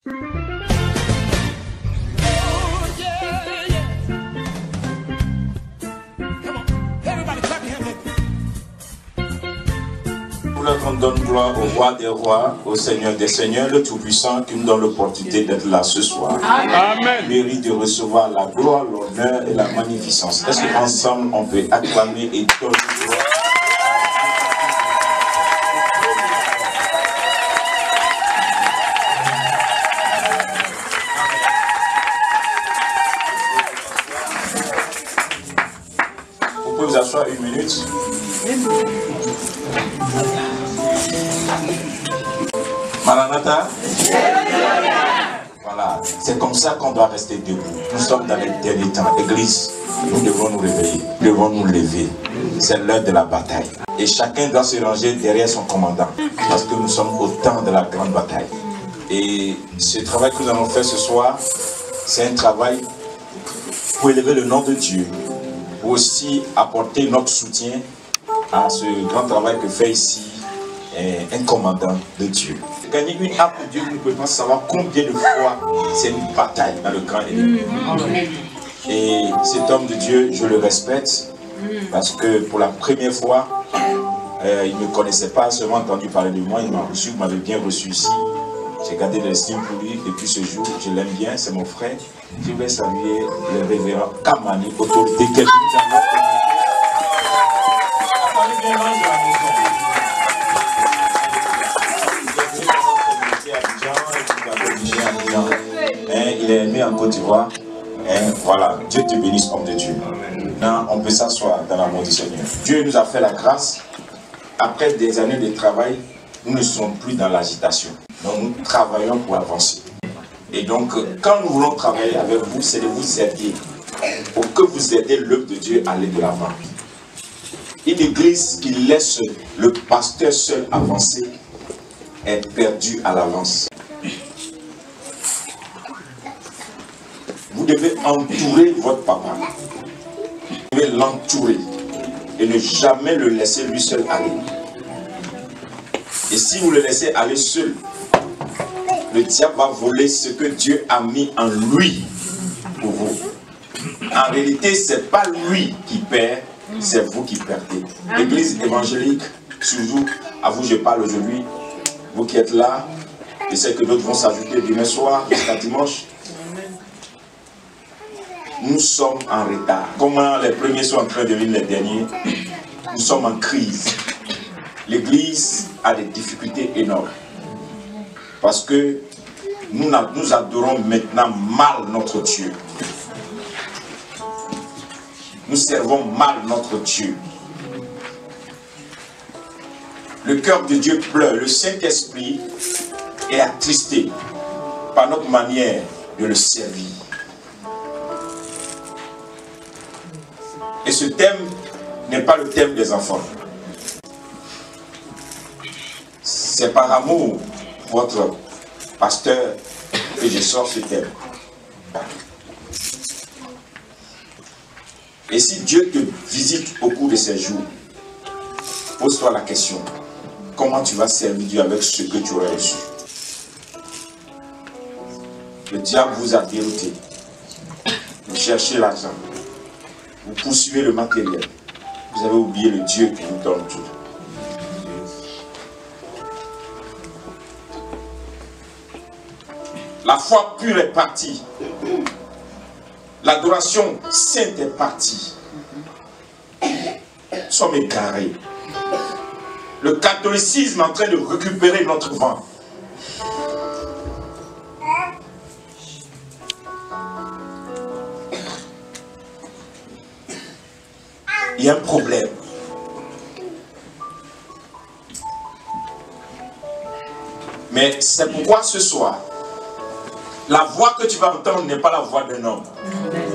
On donne gloire au roi des rois, au Seigneur des seigneurs, le Tout-Puissant, qui nous donne l'opportunité d'être là ce soir. Amen. Mérite de recevoir la gloire, l'honneur et la magnificence. Est-ce qu'ensemble on peut acclamer et donner gloire? Vous pouvez vous asseoir une minute. Maranatha. Voilà, c'est comme ça qu'on doit rester debout. Nous sommes dans les derniers temps. Église, nous devons nous réveiller, nous devons nous lever. C'est l'heure de la bataille. Et chacun doit se ranger derrière son commandant. Parce que nous sommes au temps de la grande bataille. Et ce travail que nous allons faire ce soir, c'est un travail pour élever le nom de Dieu. Pour aussi apporter notre soutien à ce grand travail que fait ici un commandant de Dieu. Gagner une âme pour Dieu, vous ne pouvez pas savoir combien de fois c'est une bataille dans le grand ennemi. Et cet homme de Dieu, je le respecte parce que pour la première fois, il ne me connaissait pas, seulement entendu parler de moi, il m'a reçu, il m'avait bien reçu ici. J'ai gardé de l'estime pour lui depuis ce jour, je l'aime bien, c'est mon frère. Je vais saluer le révérend Kamani, autorité qui est venue dans notre il est né en Côte d'Ivoire. Voilà, Dieu te bénisse, homme de Dieu. Maintenant, on peut s'asseoir dans l'amour du Seigneur. Dieu nous a fait la grâce. Après des années de travail, nous ne sommes plus dans l'agitation. Donc nous travaillons pour avancer. Et donc, quand nous voulons travailler avec vous, c'est de vous aider. Pour que vous aidiez l'œuvre de Dieu à aller de l'avant. Une église qui laisse le pasteur seul avancer est perdue à l'avance. Vous devez entourer votre papa. Vous devez l'entourer et ne jamais le laisser lui seul aller. Et si vous le laissez aller seul, le diable va voler ce que Dieu a mis en lui pour vous. En réalité, ce n'est pas lui qui perd, c'est vous qui perdez. L'église évangélique, surtout à vous je parle aujourd'hui, vous qui êtes là, je sais que d'autres vont s'ajouter demain soir jusqu'à dimanche. Nous sommes en retard. Comment les premiers sont en train de devenir les derniers? Nous sommes en crise. L'église a des difficultés énormes. Parce que nous adorons maintenant mal notre Dieu. Nous servons mal notre Dieu. Le cœur de Dieu pleure. Le Saint-Esprit est attristé par notre manière de le servir. Et ce thème n'est pas le thème des enfants. C'est par amour, votre pasteur, que je sors ce thème. Et si Dieu te visite au cours de ces jours, pose-toi la question, comment tu vas servir Dieu avec ce que tu aurais reçu? Le diable vous a dérouté. Vous cherchez l'argent. Vous poursuivez le matériel. Vous avez oublié le Dieu qui vous donne tout. La foi pure est partie. L'adoration sainte est partie. Nous sommes égarés. Le catholicisme est en train de récupérer notre vent. Il y a un problème. Mais c'est pourquoi ce soir, la voix que tu vas entendre n'est pas la voix d'un homme.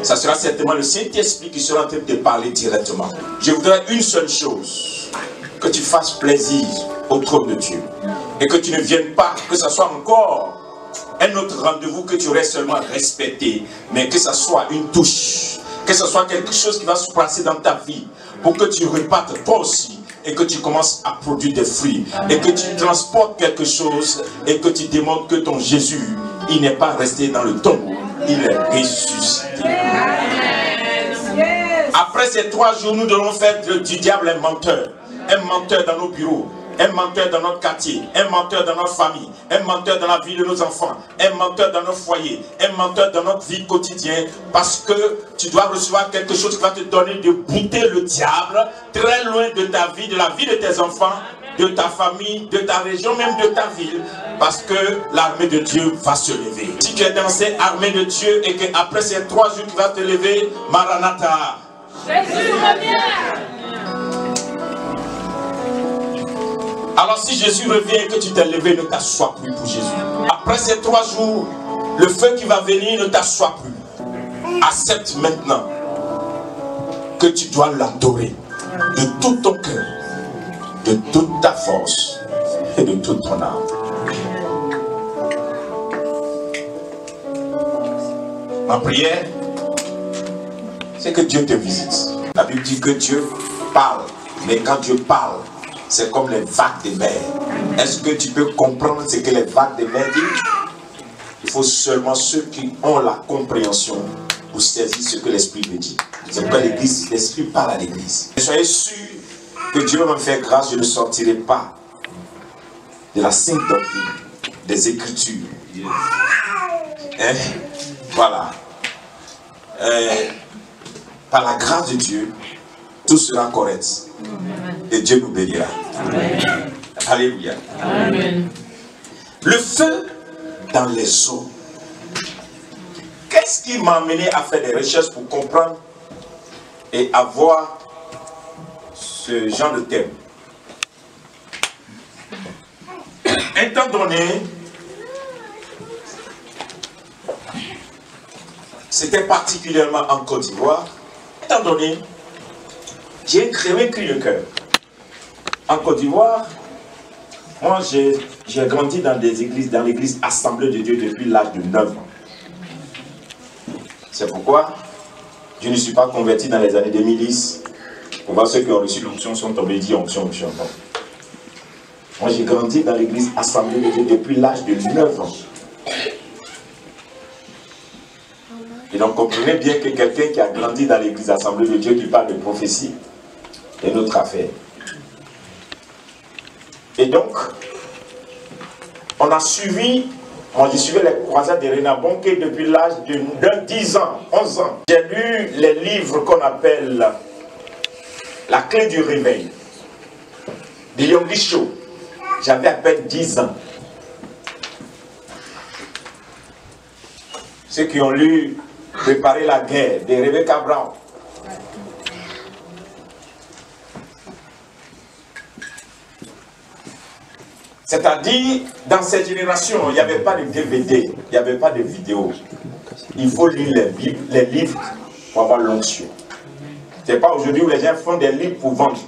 Ça sera certainement le Saint-Esprit qui sera en train de te parler directement. Je voudrais une seule chose, que tu fasses plaisir au trône de Dieu. Et que tu ne viennes pas, que ce soit encore un autre rendez-vous que tu aurais seulement respecté, mais que ce soit une touche, que ce soit quelque chose qui va se passer dans ta vie, pour que tu repartes toi aussi, et que tu commences à produire des fruits, et que tu transportes quelque chose, et que tu démontres que ton Jésus il n'est pas resté dans le tombeau, il est ressuscité. Après ces 3 jours, nous devons faire du diable un menteur dans nos bureaux, un menteur dans notre quartier, un menteur dans notre famille, un menteur dans la vie de nos enfants, un menteur dans nos foyers, un menteur dans notre vie quotidienne, parce que tu dois recevoir quelque chose qui va te donner de bouter le diable très loin de ta vie, de la vie de tes enfants, de ta famille, de ta région, même de ta ville, parce que l'armée de Dieu va se lever. Si tu es dans cette armée de Dieu et qu'après ces 3 jours tu vas te lever, Maranatha, Jésus revient. Alors si Jésus revient et que tu t'es levé, ne t'assois plus pour Jésus. Après ces 3 jours, le feu qui va venir, ne t'assois plus. Accepte maintenant que tu dois l'adorer de tout ton cœur, de toute ta force et de toute ton âme. Ma prière, c'est que Dieu te visite. La Bible dit que Dieu parle, mais quand Dieu parle, c'est comme les vagues des mers. Est-ce que tu peux comprendre ce que les vagues des mers disent? Il faut seulement ceux qui ont la compréhension pour saisir ce que l'Esprit veut dire. C'est pourquoi l'Église, l'Esprit parle à l'Église. Soyez sûrs que Dieu va me faire grâce, je ne sortirai pas de la sainte doctrine, des Écritures. Hein? Voilà. Par la grâce de Dieu, tout sera correct. Et Dieu nous bénira. Amen. Alléluia. Amen. Le feu dans les eaux. Qu'est-ce qui m'a amené à faire des recherches pour comprendre et avoir ce genre de thème? Un temps donné, c'était particulièrement en Côte d'Ivoire. Un temps donné, j'ai créé un cri de cœur. En Côte d'Ivoire, moi j'ai grandi dans des églises, dans l'église Assemblée de Dieu depuis l'âge de 9 ans. C'est pourquoi je ne suis pas converti dans les années 2010. Pour voir ceux qui ont reçu l'onction sont tombés dit onction. Moi j'ai grandi dans l'église Assemblée de Dieu depuis l'âge de 9 ans. Et donc comprenez bien que quelqu'un qui a grandi dans l'église Assemblée de Dieu qui parle de prophétie est notre affaire. Et donc, on a suivi, moi j'ai suivi les croisades de Reinhard Bonnke depuis l'âge de 10 ans, 11 ans. J'ai lu les livres qu'on appelle La clé du réveil de Yonggi Cho. J'avais à peine 10 ans. Ceux qui ont lu Préparer la guerre de Rebecca Brown. C'est-à-dire, dans cette génération, il n'y avait pas de DVD, il n'y avait pas de vidéo. Il faut lire les livres pour avoir l'onction. Ce n'est pas aujourd'hui où les gens font des livres pour vendre.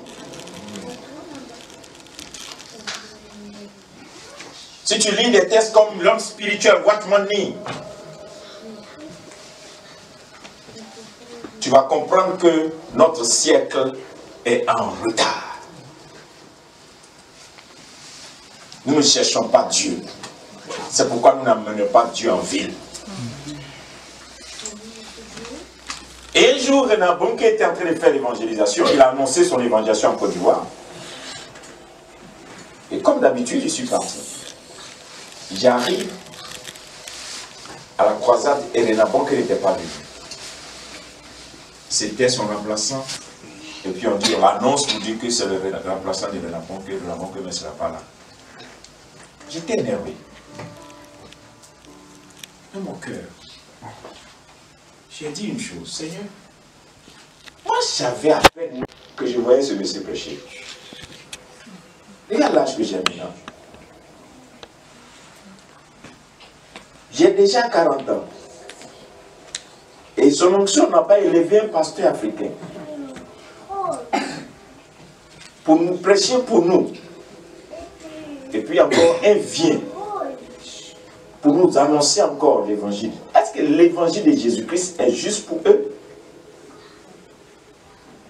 Si tu lis des textes comme l'homme spirituel, Watchman Nee, tu vas comprendre que notre siècle est en retard. Nous ne cherchons pas Dieu. C'est pourquoi nous n'amenons pas Dieu en ville. Et un jour, Reinhard Bonnke était en train de faire l'évangélisation. Il a annoncé son évangélisation en Côte d'Ivoire. Et comme d'habitude, je suis parti. J'arrive à la croisade et Reinhard Bonnke n'était pas venu. C'était son remplaçant. Et puis on dit, on annonce pour dire que c'est le remplaçant de Reinhard Bonnke ne sera pas là. J'étais énervé. Dans mon cœur, j'ai dit une chose, Seigneur, moi j'avais à peine que je voyais ce monsieur prêcher. Regarde l'âge que j'ai maintenant. J'ai déjà 40 ans. Et son onction n'a pas élevé un pasteur africain. Pour nous prêcher pour nous. Et puis encore, un vient pour nous annoncer encore l'évangile. Est-ce que l'évangile de Jésus-Christ est juste pour eux?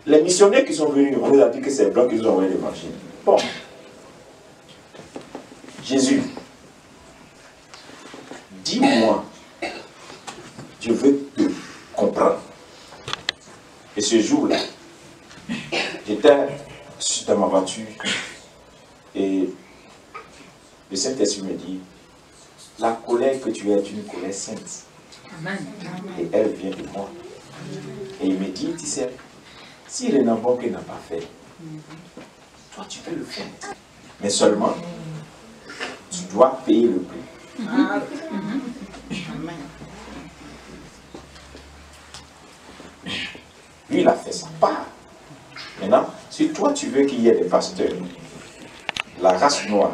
Les missionnaires qui sont venus, on nous a dit que c'est les blancs qui nous ont envoyé l'évangile. Bon. Jésus, dis-moi Et ce jour-là, j'étais dans ma voiture et le Saint-Esprit me dit, la colère que tu as est une colère sainte. Amen. Et elle vient de moi. Et il me dit, tu sais, si le Nabokh n'a pas fait, toi tu peux le faire. Mais seulement, tu dois payer le prix. Lui, il a fait sa part. Maintenant, si toi tu veux qu'il y ait des pasteurs, la race noire,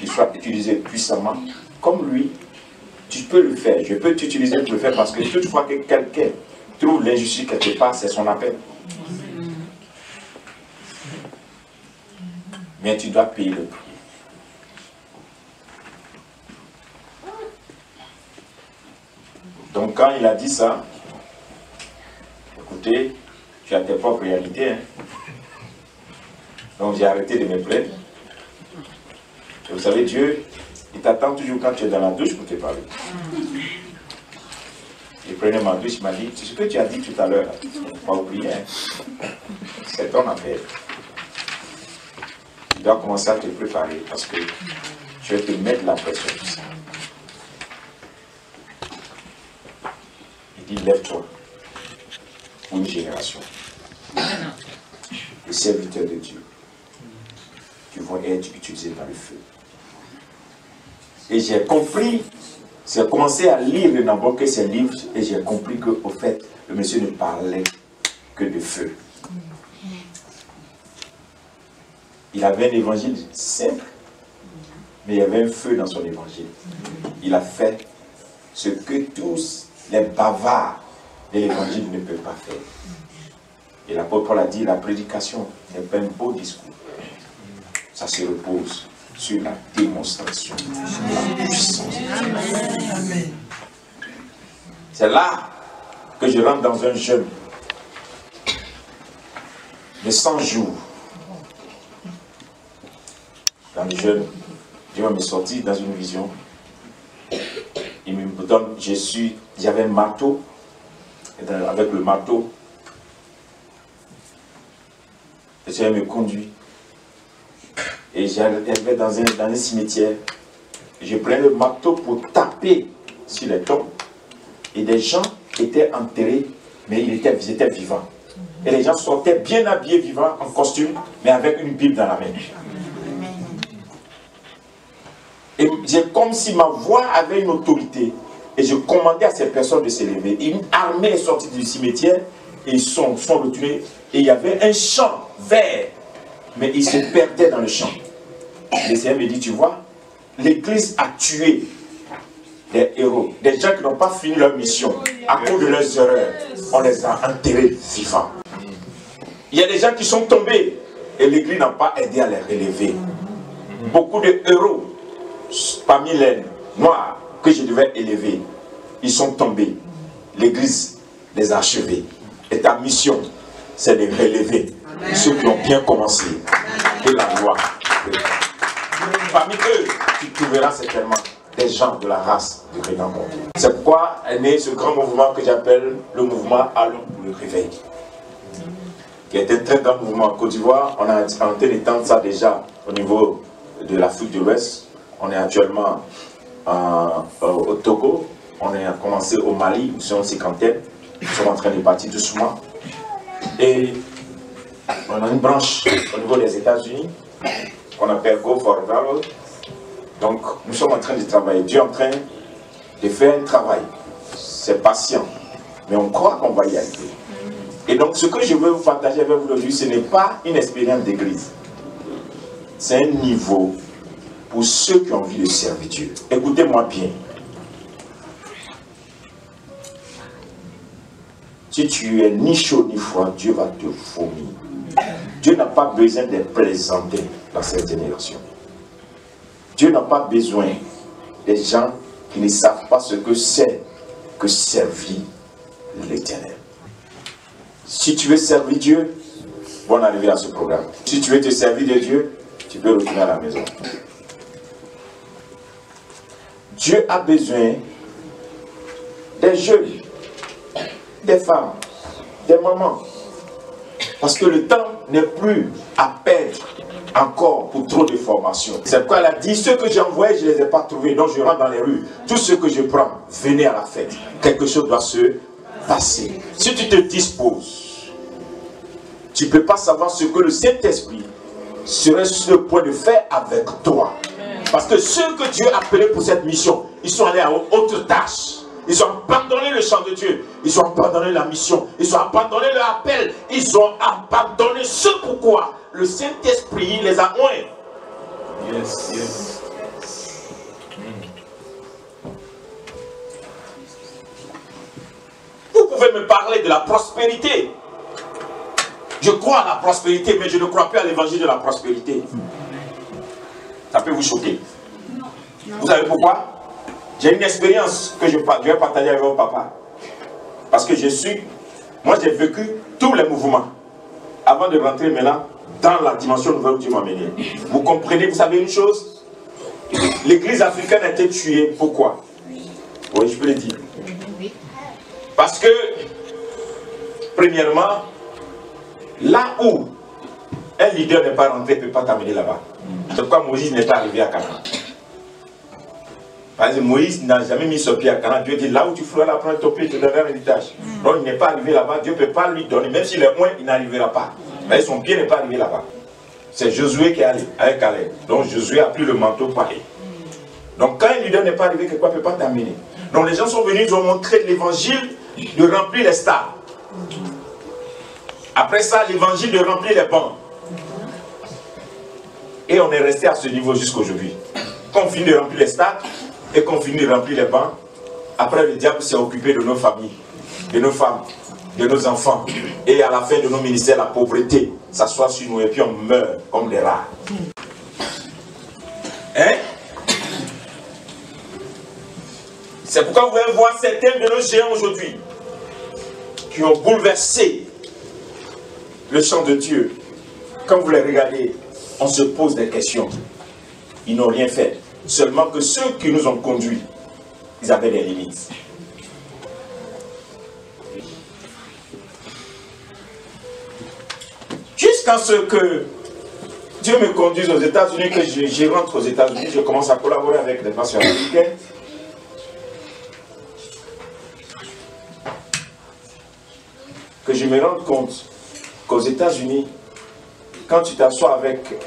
qui soit utilisée puissamment, comme lui, tu peux le faire. Je peux t'utiliser pour le faire parce que toutefois que quelqu'un trouve l'injustice quelque part, c'est son appel. Mais tu dois payer le prix. Donc quand il a dit ça, écoutez, tu as tes propres réalités. Hein. Donc j'ai arrêté de me plaindre. Et vous savez, Dieu, il t'attend toujours quand tu es dans la douche pour te parler. Il prenait ma douche, il m'a dit, ce que tu as dit tout à l'heure, il ne faut pas oublier. Hein. C'est ton affaire. Tu dois commencer à te préparer parce que je vais te mettre la pression. Il dit, lève-toi pour une génération. Les serviteurs de Dieu qui vont être utilisés dans le feu. Et j'ai compris, j'ai commencé à lire le Nabokh et ses livres, et j'ai compris qu'au fait, le monsieur ne parlait que de feu. Il avait un évangile simple, mais il y avait un feu dans son évangile. Il a fait ce que tous les bavards de l'évangile ne peuvent pas faire. Et l'apôtre Paul a dit, la prédication n'est pas un beau discours. Ça se repose sur la démonstration de la puissance. C'est là que je rentre dans un jeûne de 100 jours. Dans le jeûne, Dieu va me sortir dans une vision. Il me donne, j'avais un marteau, et avec le marteau, le Seigneur me conduit. Et j'arrivais dans un cimetière. Je prenais le marteau pour taper sur les tombes. Et des gens étaient enterrés, mais ils étaient vivants. Et les gens sortaient bien habillés, vivants, en costume, mais avec une Bible dans la main. Et c'est comme si ma voix avait une autorité. Et je commandais à ces personnes de s'élever. Une armée est sortie du cimetière, et ils sont retournés. Et il y avait un champ vert, mais ils se perdaient dans le champ. Le Seigneur me dit, tu vois, l'Église a tué des héros, des gens qui n'ont pas fini leur mission à cause de leurs erreurs. On les a enterrés vivants. Il y a des gens qui sont tombés et l'Église n'a pas aidé à les relever. Beaucoup de héros parmi les noirs que je devais élever, ils sont tombés. L'Église les a achevés. Et ta mission, c'est de relever ceux qui ont bien commencé de la loi. Parmi eux, tu trouveras certainement des gens de la race du Renan Mondial. C'est pourquoi est né ce grand mouvement que j'appelle le mouvement Allons pour le réveil. Qui est un très grand mouvement en Côte d'Ivoire. On a en train d'étendre ça déjà au niveau de l'Afrique de l'Ouest. On est actuellement au Togo. On a commencé au Mali, nous sommes 50. Nous sommes en train de partir doucement. Et on a une branche au niveau des États-Unis qu'on appelle Go for Valor. Donc nous sommes en train de travailler. Dieu est en train de faire un travail. C'est patient. Mais on croit qu'on va y arriver. Et donc ce que je veux vous partager avec vous aujourd'hui, ce n'est pas une expérience d'église. C'est un niveau pour ceux qui ont envie de servir Dieu. Écoutez-moi bien. Si tu es ni chaud ni froid, Dieu va te vomir. Dieu n'a pas besoin d'être présenté dans cette génération. Dieu n'a pas besoin des gens qui ne savent pas ce que c'est que servir l'Éternel. Si tu veux servir Dieu, bonne arrivée à ce programme. Si tu veux te servir de Dieu, tu peux retourner à la maison. Dieu a besoin des jeunes, des femmes, des mamans, Parce que le temps n'est plus à perdre encore pour trop de formations. C'est pourquoi elle a dit, ceux que j'ai envoyés, je ne les ai pas trouvés, donc je rentre dans les rues. Tous ceux que je prends, venez à la fête. Quelque chose doit se passer. Si tu te disposes, tu ne peux pas savoir ce que le Saint-Esprit serait sur le point de faire avec toi. Parce que ceux que Dieu a appelés pour cette mission, ils sont allés à autre tâche. Ils ont abandonné le chant de Dieu. Ils ont abandonné la mission. Ils ont abandonné leur appel. Ils ont abandonné ce pourquoi le Saint-Esprit les a oints. Yes, yes. Vous pouvez me parler de la prospérité. Je crois à la prospérité, mais je ne crois plus à l'évangile de la prospérité. Ça peut vous choquer. Vous savez pourquoi? J'ai une expérience que je vais partager avec mon papa. Parce que moi j'ai vécu tous les mouvements. Avant de rentrer maintenant dans la dimension nouvelle où Dieu m'a mené. Vous comprenez, vous savez une chose? L'église africaine a été tuée. Pourquoi? Oui, je peux le dire. Parce que, premièrement, là où un leader n'est pas rentré, il ne peut pas t'amener là-bas. C'est pourquoi Moïse n'est pas arrivé à Canaan. Par exemple, Moïse n'a jamais mis son pied à Canaan. Dieu dit, là où tu feras la prendre ton pied, je te donnerai un héritage. Donc il n'est pas arrivé là-bas, Dieu ne peut pas lui donner. Même s'il est loin, il n'arrivera pas. Mais son pied n'est pas arrivé là-bas. C'est Josué qui est allé avec Caleb. Donc Josué a pris le manteau pour aller. Donc quand un leader n'est pas arrivé, quelque part, il ne peut pas t'amener. Donc les gens sont venus, ils ont montré l'évangile de remplir les stades. Après ça, l'évangile de remplir les bancs. Et on est resté à ce niveau jusqu'aujourd'hui. Quand on finit de remplir les stades, et qu'on finit de remplir les bancs, après le diable s'est occupé de nos familles, de nos femmes, de nos enfants, et à la fin de nos ministères, la pauvreté s'assoit sur nous et puis on meurt comme des rats. Hein? C'est pourquoi vous pouvez voir certains de nos géants aujourd'hui qui ont bouleversé le chant de Dieu. Quand vous les regardez, on se pose des questions. Ils n'ont rien fait. Seulement que ceux qui nous ont conduits, ils avaient des limites. Jusqu'à ce que Dieu me conduise aux États-Unis, que je rentre aux États-Unis, je commence à collaborer avec des nations américaines. Que je me rende compte qu'aux États-Unis, quand tu t'assois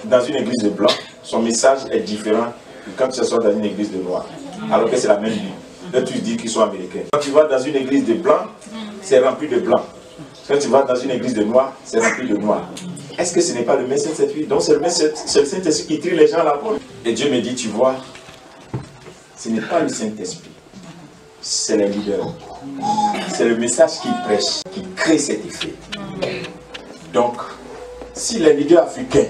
dans une église de blanc, son message est différent que quand tu t'assois dans une église de noirs. Alors que c'est la même Bible. Là, tu dis qu'ils sont américains. Quand tu vas dans une église de blancs, c'est rempli de blancs. Quand tu vas dans une église de noirs, c'est rempli de noirs. Est-ce que ce n'est pas le même Saint-Esprit? Donc c'est le Saint-Esprit qui tire les gens à la porte. Et Dieu me dit, tu vois, ce n'est pas le Saint-Esprit, c'est les leaders. C'est le message qu'ils prêchent qui crée cet effet. Donc, si les leaders africains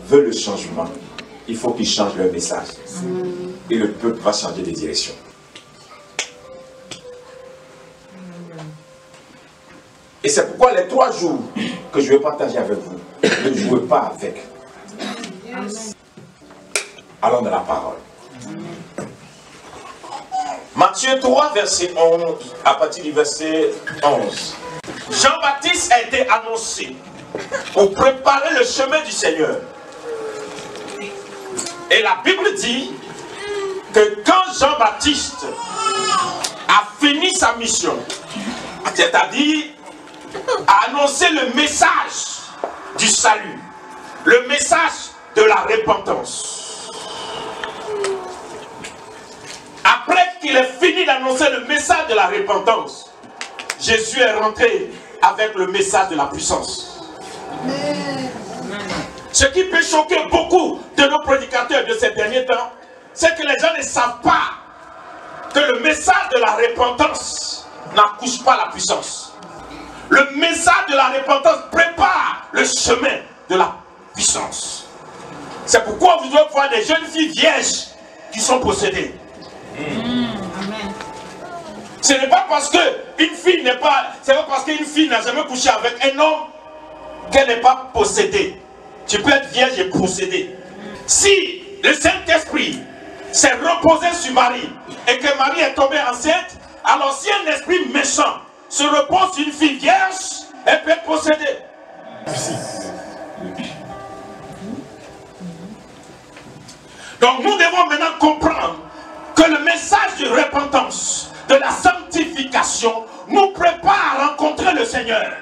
veulent le changement, il faut qu'ils changent leur message. Et le peuple va changer de direction. Et c'est pourquoi les 3 jours que je vais partager avec vous, ne jouez pas avec. Allons dans la parole. Matthieu 3, verset 11, à partir du verset 11. Jean-Baptiste a été annoncé pour préparer le chemin du Seigneur. Et la Bible dit que quand Jean-Baptiste a fini sa mission, c'est-à-dire a annoncé le message du salut, le message de la repentance. Après qu'il ait fini d'annoncer le message de la repentance, Jésus est rentré avec le message de la puissance. Ce qui peut choquer beaucoup de nos prédicateurs de ces derniers temps, c'est que les gens ne savent pas que le message de la repentance n'accouche pas la puissance. Le message de la repentance prépare le chemin de la puissance. C'est pourquoi vous devez voir des jeunes filles vierges qui sont possédées. Ce n'est pas parce qu'une fille n'est pas, c'est pas parce qu'une fille n'a jamais couché avec un homme qu'elle n'est pas possédée. Tu peux être vierge et possédée. Si le Saint-Esprit s'est reposé sur Marie et que Marie est tombée enceinte, alors si un esprit méchant se repose sur une fille vierge, elle peut être possédée. Merci. Donc nous devons maintenant comprendre que le message de repentance, de la sanctification, nous prépare à rencontrer le Seigneur.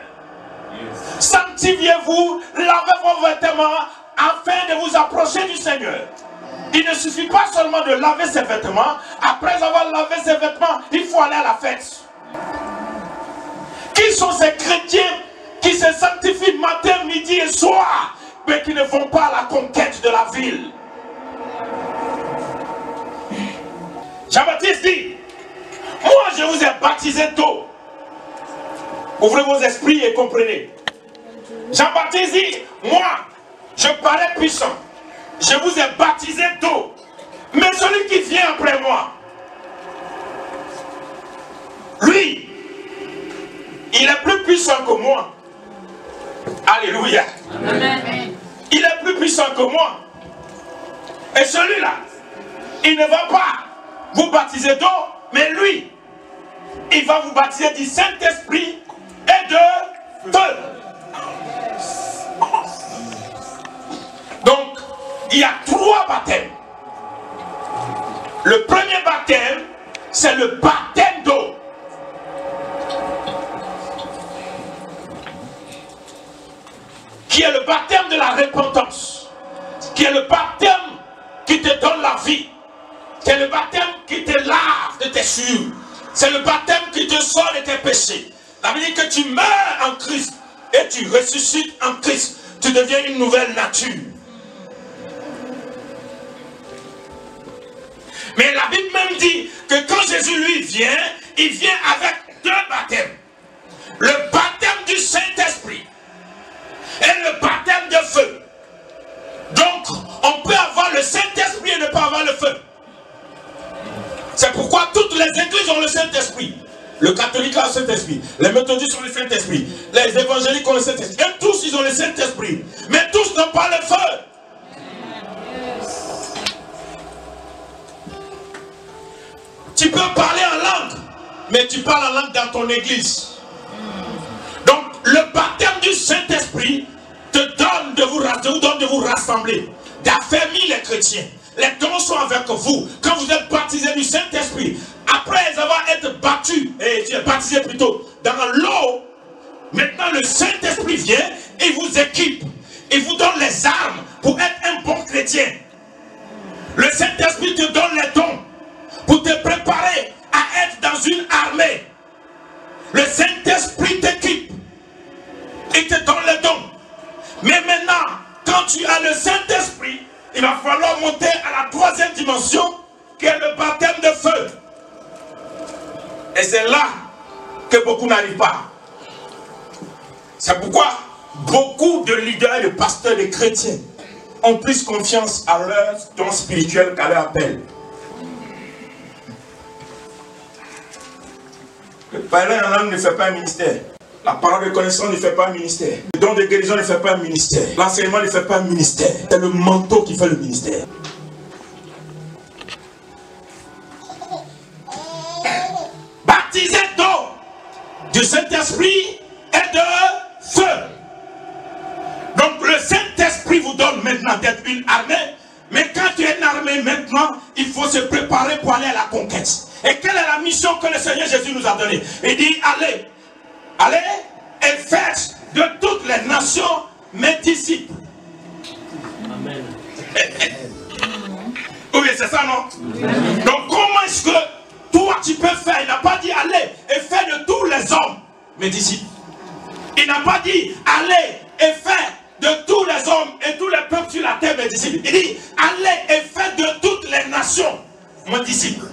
Sanctifiez-vous, lavez vos vêtements afin de vous approcher du Seigneur. Il ne suffit pas seulement de laver ses vêtements. Après avoir lavé ses vêtements, il faut aller à la fête. Qui sont ces chrétiens qui se sanctifient matin, midi et soir, mais qui ne vont pas à la conquête de la ville? Jean-Baptiste dit, moi je vous ai baptisé d'eau. Ouvrez vos esprits et comprenez. Jean-Baptiste dit, moi je parais puissant. Je vous ai baptisé d'eau. Mais celui qui vient après moi, lui, il est plus puissant que moi. Alléluia. Amen. Il est plus puissant que moi. Et celui-là, il ne va pas vous baptiser d'eau, mais lui, il va vous baptiser du Saint-Esprit et de feu. Donc, il y a 3 baptêmes. Le premier baptême, c'est le baptême d'eau. Qui est le baptême de la repentance. Qui est le baptême qui te donne la vie. C'est le baptême qui te lave de tes souillures. C'est le baptême qui te sort de tes péchés. Ça veut dire que tu meurs en Christ et tu ressuscites en Christ. Tu deviens une nouvelle nature. Mais la Bible même dit que quand Jésus lui vient, il vient avec 2 baptêmes. Le baptême du Saint-Esprit et le baptême de feu. Donc, on peut avoir le Saint-Esprit et ne pas avoir le feu. C'est pourquoi toutes les églises ont le Saint-Esprit. Le catholique a le Saint-Esprit. Les méthodistes ont le Saint-Esprit. Les évangéliques ont le Saint-Esprit. Et tous, ils ont le Saint-Esprit. Mais tous n'ont pas le feu. Tu peux parler en langue, mais tu parles en langue dans ton église. Donc, le baptême du Saint-Esprit te donne de vous rassembler, d'affermir les chrétiens. Les dons sont avec vous. Quand vous êtes baptisé du Saint-Esprit, après avoir été baptisé plutôt dans l'eau, maintenant le Saint-Esprit vient et vous équipe. Il vous donne les armes pour être un bon chrétien. Le Saint-Esprit te donne les dons pour te préparer à être dans une armée. Le Saint-Esprit t'équipe. Il te donne les dons. Mais maintenant, quand tu as le Saint-Esprit, il va falloir monter à la 3e dimension, qui est le baptême de feu. Et c'est là que beaucoup n'arrivent pas. C'est pourquoi beaucoup de leaders et de pasteurs, de chrétiens, ont plus confiance à leur don spirituel qu'à leur appel. Le parler en langue ne fait pas un ministère. La parole de connaissance ne fait pas un ministère. Le don de guérison ne fait pas un ministère. L'enseignement ne fait pas un ministère. C'est le manteau qui fait le ministère. Baptisé d'eau, du Saint-Esprit et de feu. Donc le Saint-Esprit vous donne maintenant d'être une armée. Mais quand tu es une armée maintenant, il faut se préparer pour aller à la conquête. Et quelle est la mission que le Seigneur Jésus nous a donnée? Il dit, allez et faites de toutes les nations mes disciples. Amen. Oui, c'est ça, non? Amen. Donc comment est-ce que toi tu peux faire? Il n'a pas dit allez et faites de tous les hommes mes disciples. Il n'a pas dit allez et faites de tous les hommes et tous les peuples sur la terre mes disciples. Il dit allez et faites de toutes les nations mes disciples.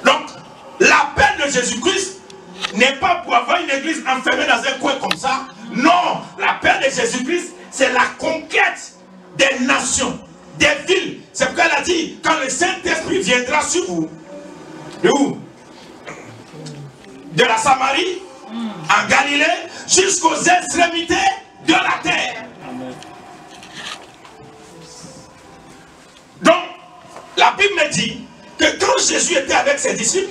Donc l'appel de Jésus-Christ n'est pas pour avoir une église enfermée dans un coin comme ça. Non, l'appel de Jésus-Christ, c'est la conquête des nations, des villes. C'est pourquoi elle a dit, quand le Saint-Esprit viendra sur vous, de où? De la Samarie, en Galilée, jusqu'aux extrémités de la terre. Donc, la Bible me dit que quand Jésus était avec ses disciples,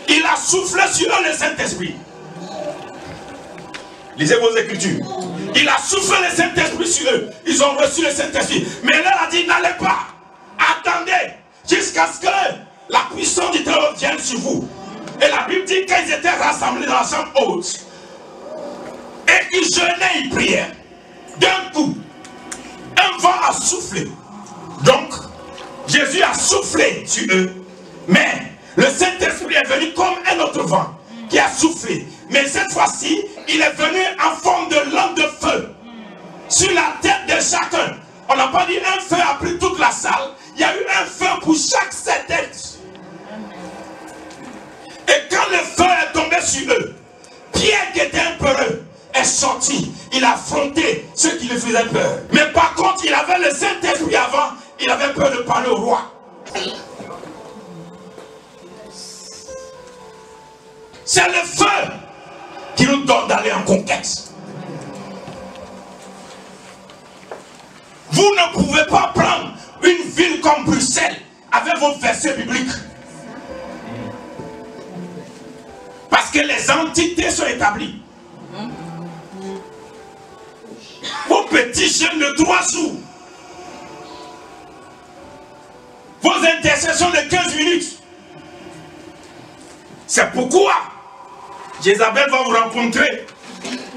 il a soufflé sur eux le Saint-Esprit. Lisez vos Écritures. Il a soufflé le Saint-Esprit sur eux. Ils ont reçu le Saint-Esprit. Mais il leur a dit, n'allez pas. Attendez jusqu'à ce que la puissance du Très-Haut vienne sur vous. Et la Bible dit qu'ils étaient rassemblés dans la chambre haute. Et ils jeûnaient, ils priaient. D'un coup, un vent a soufflé. Donc, Jésus a soufflé sur eux. Mais le Saint-Esprit est venu comme un autre vent qui a soufflé. Mais cette fois-ci, il est venu en forme de lampe de feu sur la tête de chacun. On n'a pas dit un feu a pris toute la salle. Il y a eu un feu pour chaque tête. Et quand le feu est tombé sur eux, Pierre qui était un peureux est sorti. Il a affronté ceux qui lui faisaient peur. Mais par contre, il avait le Saint-Esprit avant. Il avait peur de parler au roi. C'est le feu qui nous donne d'aller en conquête. Vous ne pouvez pas prendre une ville comme Bruxelles avec vos versets bibliques. Parce que les entités sont établies. Vos petits jeûnes de 3 jours. Vos intercessions de 15 minutes. C'est pourquoi Jézabel va vous rencontrer.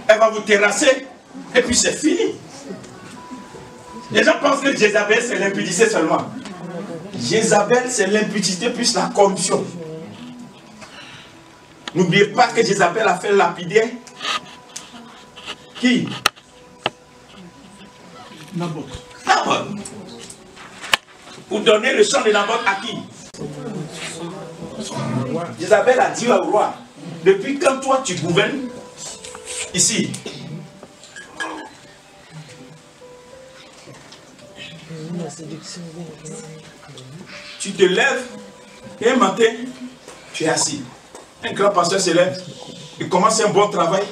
Elle va vous terrasser. Et puis c'est fini. Les gens pensent que Jézabel c'est l'impudicité seulement. Jézabel c'est l'impudicité plus la corruption. N'oubliez pas que Jézabel a fait lapider qui? Naboth. Naboth. Pour donner le champ de Naboth à qui? Jézabel a dit au roi, depuis quand toi tu gouvernes ici, tu te lèves et un matin tu es assis. Un grand pasteur se lève, il commence un bon travail.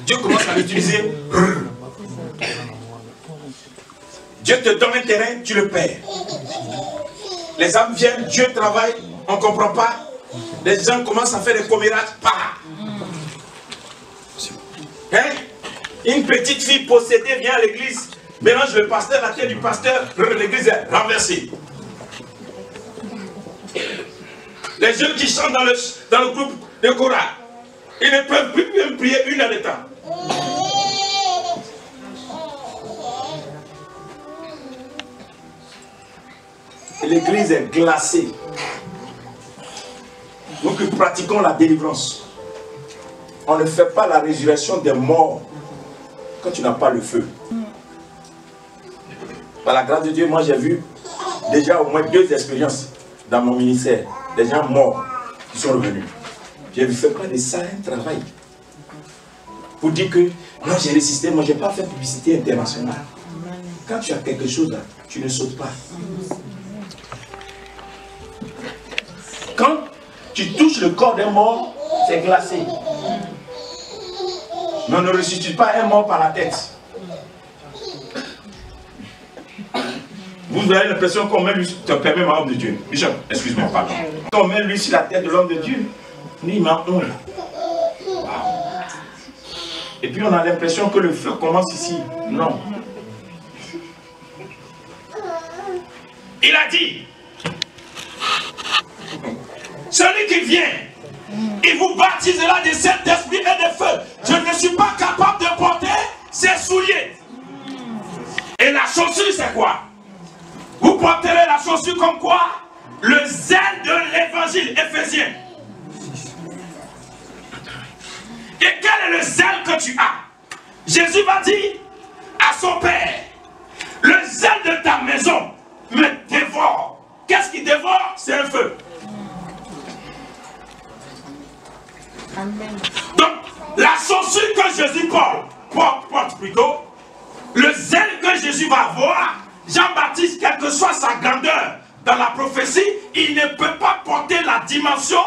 Dieu commence à l'utiliser. Dieu te donne un terrain, tu le perds. Les âmes viennent, Dieu travaille, on ne comprend pas. Les gens commencent à faire des commérages. Hein? Une petite fille possédée vient à l'église, mélange le pasteur, la tête du pasteur, l'église est renversée. Les jeunes qui chantent dans le groupe de chorale, ils ne peuvent plus même prier une à l'état. L'église est glacée. Donc nous pratiquons la délivrance. On ne fait pas la résurrection des morts quand tu n'as pas le feu. Par la grâce de Dieu, moi j'ai vu déjà au moins 2 expériences dans mon ministère. Des gens morts qui sont revenus. J'ai vu faire pas de ça un travail. Pour dire que moi j'ai résisté, moi je n'ai pas fait publicité internationale. Quand tu as quelque chose là, tu ne sautes pas. Quand tu touches le corps d'un mort, c'est glacé. Mais on ne ressuscite pas un mort par la tête. Vous avez l'impression qu'on met lui, te permet ma homme de Dieu. Bishop, excuse-moi, pardon. Qu'on met lui sur la tête de l'homme de Dieu, lui il m'a honte. Wow. Et puis on a l'impression que le feu commence ici. Non. Il a dit, celui qui vient, il vous baptisera de Saint-Esprit et de feu. Je ne suis pas capable de porter ses souliers. Et la chaussure, c'est quoi? Vous porterez la chaussure comme quoi? Le zèle de l'évangile, Éphésiens. Et quel est le zèle que tu as? Jésus va dire à son Père, le zèle de ta maison me dévore. Qu'est-ce qui dévore? C'est un feu. Amen. Donc, la chaussure que Jésus porte plutôt, le zèle que Jésus va avoir, Jean-Baptiste, quelle que soit sa grandeur dans la prophétie, il ne peut pas porter la dimension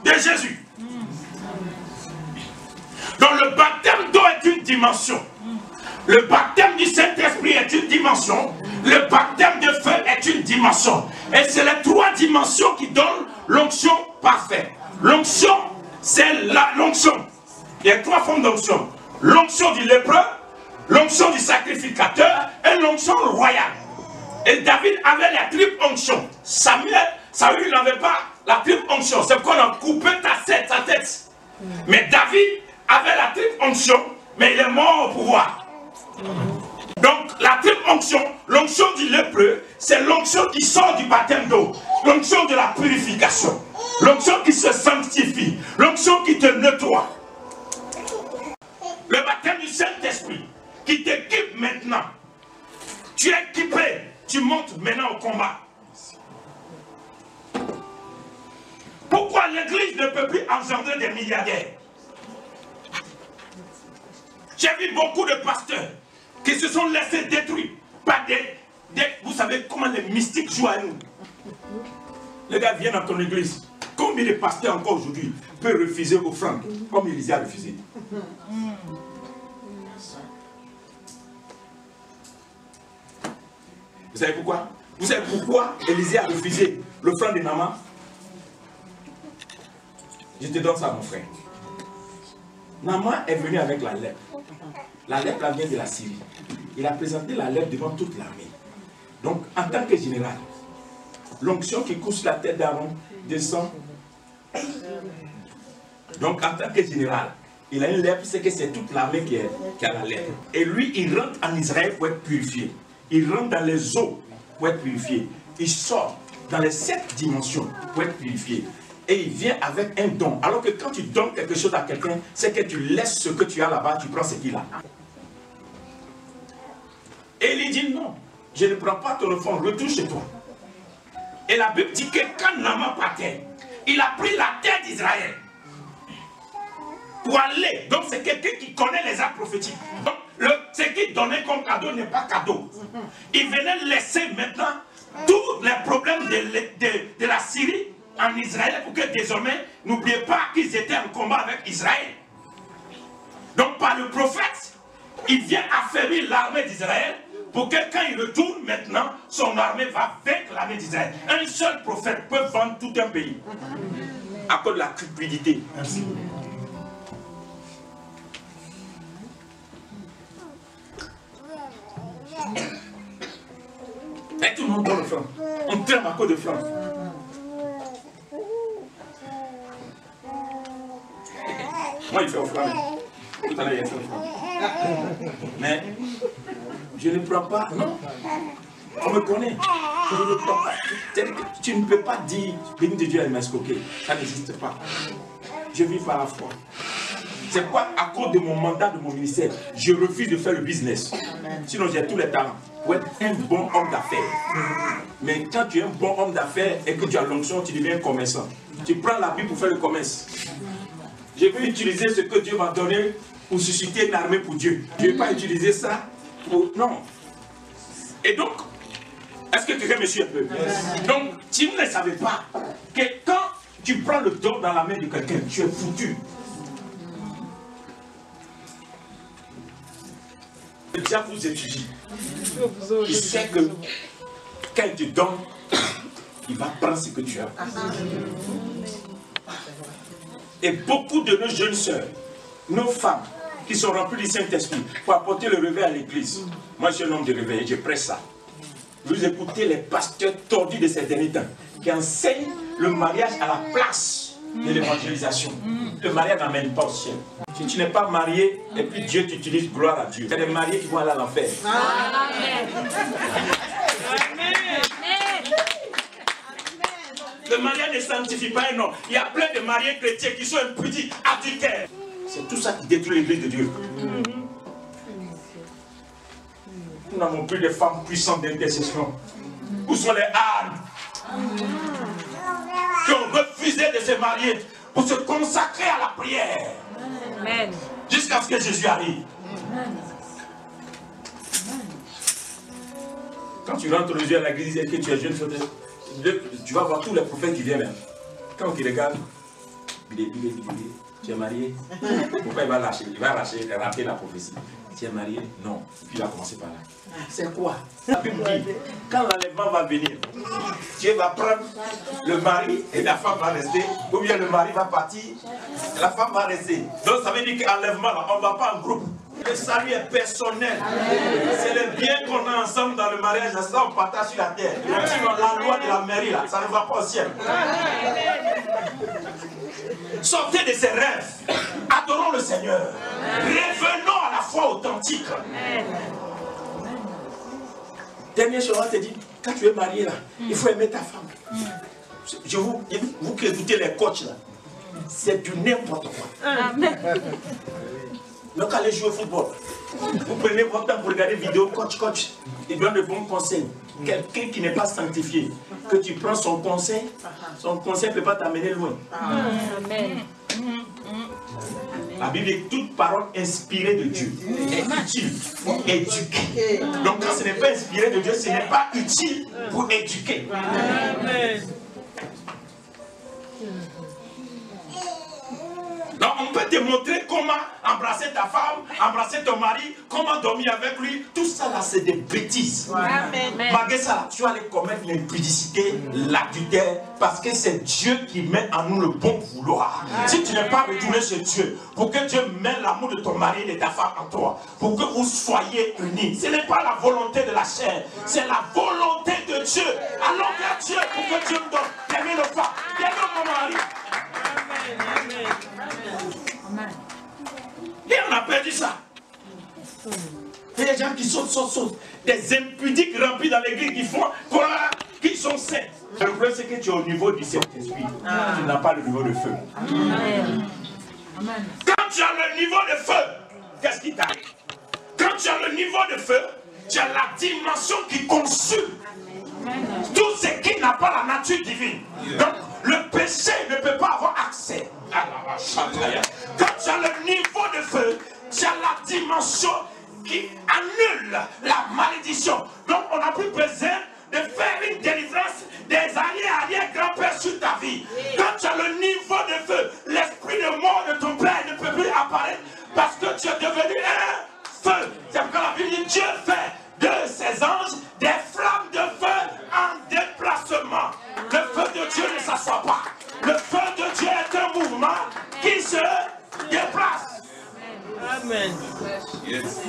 de Jésus. Donc le baptême d'eau est une dimension. Le baptême du Saint-Esprit est une dimension. Le baptême de feu est une dimension. Et c'est les 3 dimensions qui donnent l'onction parfaite. L'onction, c'est l'onction. Il y a 3 formes d'onction. l'onction du lépreux, l'onction du sacrificateur et l'onction royale. Et David avait la triple onction. Saül n'avait pas la triple onction. C'est qu'on a coupé sa tête. Mais David avait la triple onction, mais il est mort au pouvoir. Donc la triple onction, l'onction du lépreux, c'est l'onction qui sort du baptême d'eau. L'onction de la purification. L'onction qui se sanctifie. L'onction qui te nettoie. Le baptême du Saint-Esprit qui t'équipe maintenant. Tu es équipé. Tu montes maintenant au combat. Pourquoi l'église ne peut plus engendrer des milliardaires? J'ai vu beaucoup de pasteurs qui se sont laissés détruire par vous savez comment les mystiques jouent à nous. Les gars viennent dans ton église. Combien de pasteurs encore aujourd'hui peuvent refuser offrande comme Élisée a refusé? Vous savez pourquoi? Vous savez pourquoi Élisée a refusé l'offrande de Naaman? Je te donne ça, mon frère. Naaman est venu avec la lèpre. La lèpre vient de la Syrie. Il a présenté la lèpre devant toute l'armée. Donc, en tant que général, l'onction qui couche la tête d'Aaron descend. Donc, en tant que général, il a une lèpre, c'est que c'est toute l'armée qui a la lèpre. Et lui, il rentre en Israël pour être purifié. Il rentre dans les eaux pour être purifié. Il sort dans les 7 dimensions pour être purifié. Et il vient avec un don. Alors que quand tu donnes quelque chose à quelqu'un, c'est que tu laisses ce que tu as là-bas, tu prends ce qu'il a. Et il dit non, je ne prends pas ton offrande, retourne chez toi. Et la Bible dit que quand Naaman partait, il a pris la terre d'Israël pour aller. Donc c'est quelqu'un qui connaît les arts prophétiques. Donc ce qu'il donnait comme cadeau n'est pas cadeau. Il venait laisser maintenant tous les problèmes de la Syrie en Israël pour que désormais, n'oubliez pas qu'ils étaient en combat avec Israël. Donc par le prophète, il vient affaiblir l'armée d'Israël pour que quand il retourne maintenant, son armée va vaincre l'armée d'Israël. Un seul prophète peut vendre tout un pays à cause de la cupidité. Merci. Et tout le monde donne le franc. On tremble à cause de franc. Moi, il fait offrande. Tout à l'heure, il fait offrande. Mais je ne prends pas. Non. On me connaît. Je ne prends pas. Tu ne peux pas dire béni de Dieu, elle m'a escroqué. Ça n'existe pas. Je vis par la foi. C'est quoi, à cause de mon mandat, de mon ministère, je refuse de faire le business. Sinon, j'ai tous les talents pour être un bon homme d'affaires. Mais quand tu es un bon homme d'affaires et que tu as l'onction, tu deviens commerçant. Tu prends la Bible pour faire le commerce. Je veux utiliser ce que Dieu m'a donné pour susciter une armée pour Dieu. Je ne vais pas utiliser ça pour... Non. Et donc, est-ce que quelqu'un me suit un peu? Donc, si vous ne savez pas que quand tu prends le don dans la main de quelqu'un, tu es foutu. Le diable vous étudie. Il sait que quand il te donne, il va prendre ce que tu as. Et beaucoup de nos jeunes sœurs, nos femmes, qui sont remplies du Saint-Esprit, pour apporter le réveil à l'église. Moi, je suis un homme de réveil, je prêche ça. Vous écoutez les pasteurs tordus de ces derniers temps, qui enseignent le mariage à la place de l'évangélisation. Le mariage n'amène pas au ciel. Si tu n'es pas marié, et puis Dieu t'utilise, gloire à Dieu. Il y a des mariés qui vont aller à l'enfer. Amen. Le mariage ne sanctifie pas un homme. Il y a plein de mariés chrétiens qui sont impudiques, adultères. C'est tout ça qui détruit l'église de Dieu. Nous n'avons plus de femmes puissantes d'intercession. Où sont les âmes qui ont refusé de se marier pour se consacrer à la prière? Amen. Jusqu'à ce que Jésus arrive. Amen. Quand tu rentres aujourd'hui à l'église et que tu es jeune, tu vas voir tous les prophètes qui viennent. Quand tu regardes, Tu es marié? Pourquoi il va lâcher? Il va rater la prophétie. Tu es marié? Non. Puis il va commencer par là. C'est quoi? La Bible dit, quand l'enlèvement va venir, Dieu va prendre le mari et la femme va rester, ou bien le mari va partir, et la femme va rester. Donc ça veut dire qu'enlèvement, on ne va pas en groupe. Le salut est personnel. C'est le bien qu'on a ensemble dans le mariage, ça on partage sur la terre. Sinon la loi de la mairie là, ça ne va pas au ciel. Sortez de ces rêves. Adorons le Seigneur. Revenons à la foi authentique. Dernière chose, on te dit, quand tu es marié là, il faut aimer ta femme. Vous qui écoutez les coachs là, c'est du n'importe quoi. Donc allez jouer au football. Vous prenez votre temps pour regarder vidéo, coach, il donne de bons conseils. Quelqu'un qui n'est pas sanctifié, que tu prends son conseil ne peut pas t'amener loin. Amen. La Bible dit toute parole inspirée de Dieu est utile pour éduquer. Donc quand ce n'est pas inspiré de Dieu, ce n'est pas utile pour éduquer. Amen. Donc on peut te montrer comment embrasser ta femme, embrasser ton mari, comment dormir avec lui. Tout ça là c'est des bêtises. Amen. Malgré ça là, tu vas aller commettre l'impudicité, l'adultère, parce que c'est Dieu qui met en nous le bon vouloir. Amen. Si tu n'es pas retourné chez Dieu, pour que Dieu mette l'amour de ton mari et de ta femme en toi, pour que vous soyez unis, ce n'est pas la volonté de la chair, c'est la volonté de Dieu. Allons vers Dieu pour que Dieu nous donne d'aimer nos femmes, d'aimer mon mari. Amen. Et on a perdu ça. Il y a des gens qui sautent. Des impudiques remplis dans l'église qui font quoi? Qui sont saints. Le problème c'est que tu es au niveau du Saint-Esprit. Tu n'as pas le niveau de feu. Amen. Quand tu as le niveau de feu, qu'est-ce qui t'arrive? Quand tu as le niveau de feu, tu as la dimension qui consume tout ce qui n'a pas la nature divine. Donc le péché ne peut pas avoir accès. Quand tu as le niveau de feu, tu as la dimension qui annule la malédiction. Donc on n'a plus besoin de faire une délivrance des arrière-grands-pères sur ta vie. Quand tu as le niveau de feu, l'esprit de mort de ton père ne peut plus apparaître parce que tu es devenu un feu. C'est pourquoi la Bible dit Dieu fait de ses anges des flammes de feu en déplacement. Le feu de Dieu ne s'assoit pas. Le feu de Dieu est un mouvement qui se déplace. Amen. Yes.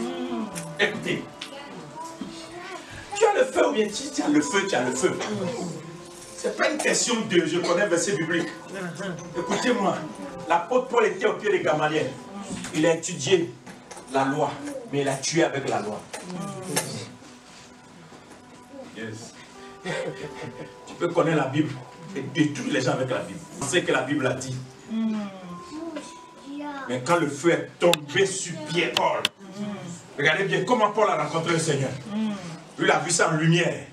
Écoutez, tu as le feu ou bien tu as le feu, tu as le feu. Ce n'est pas une question de je connais verset biblique. Écoutez-moi, l'apôtre Paul était au pied de Gamaliel. Il a étudié la loi, mais il a tué avec la loi. Yes. Tu peux connaître la Bible et détruire les gens avec la Bible. On sait que la Bible a dit. Mais quand le feu est tombé sur Pierre-Paul, regardez bien comment Paul a rencontré le Seigneur. Lui, il a vu ça en lumière.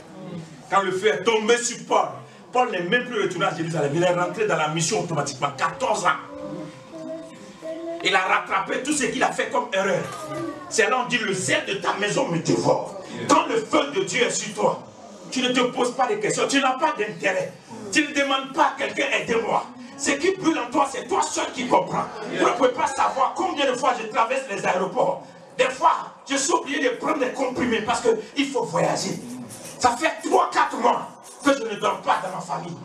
Quand le feu est tombé sur Paul, Paul n'est même plus retourné à Jérusalem. Il est rentré dans la mission automatiquement. 14 ans. Il a rattrapé tout ce qu'il a fait comme erreur. C'est là on dit le zèle de ta maison me dévore. Quand le feu de Dieu est sur toi, tu ne te poses pas de questions. Tu n'as pas d'intérêt. Tu ne demandes pas à quelqu'un aidez-moi. Ce qui brûle en toi, c'est toi seul qui comprends. Vous ne pouvez pas savoir combien de fois je traverse les aéroports. Des fois, je suis obligé de prendre des comprimés parce qu'il faut voyager. Ça fait 3-4 mois que je ne dors pas dans ma famille.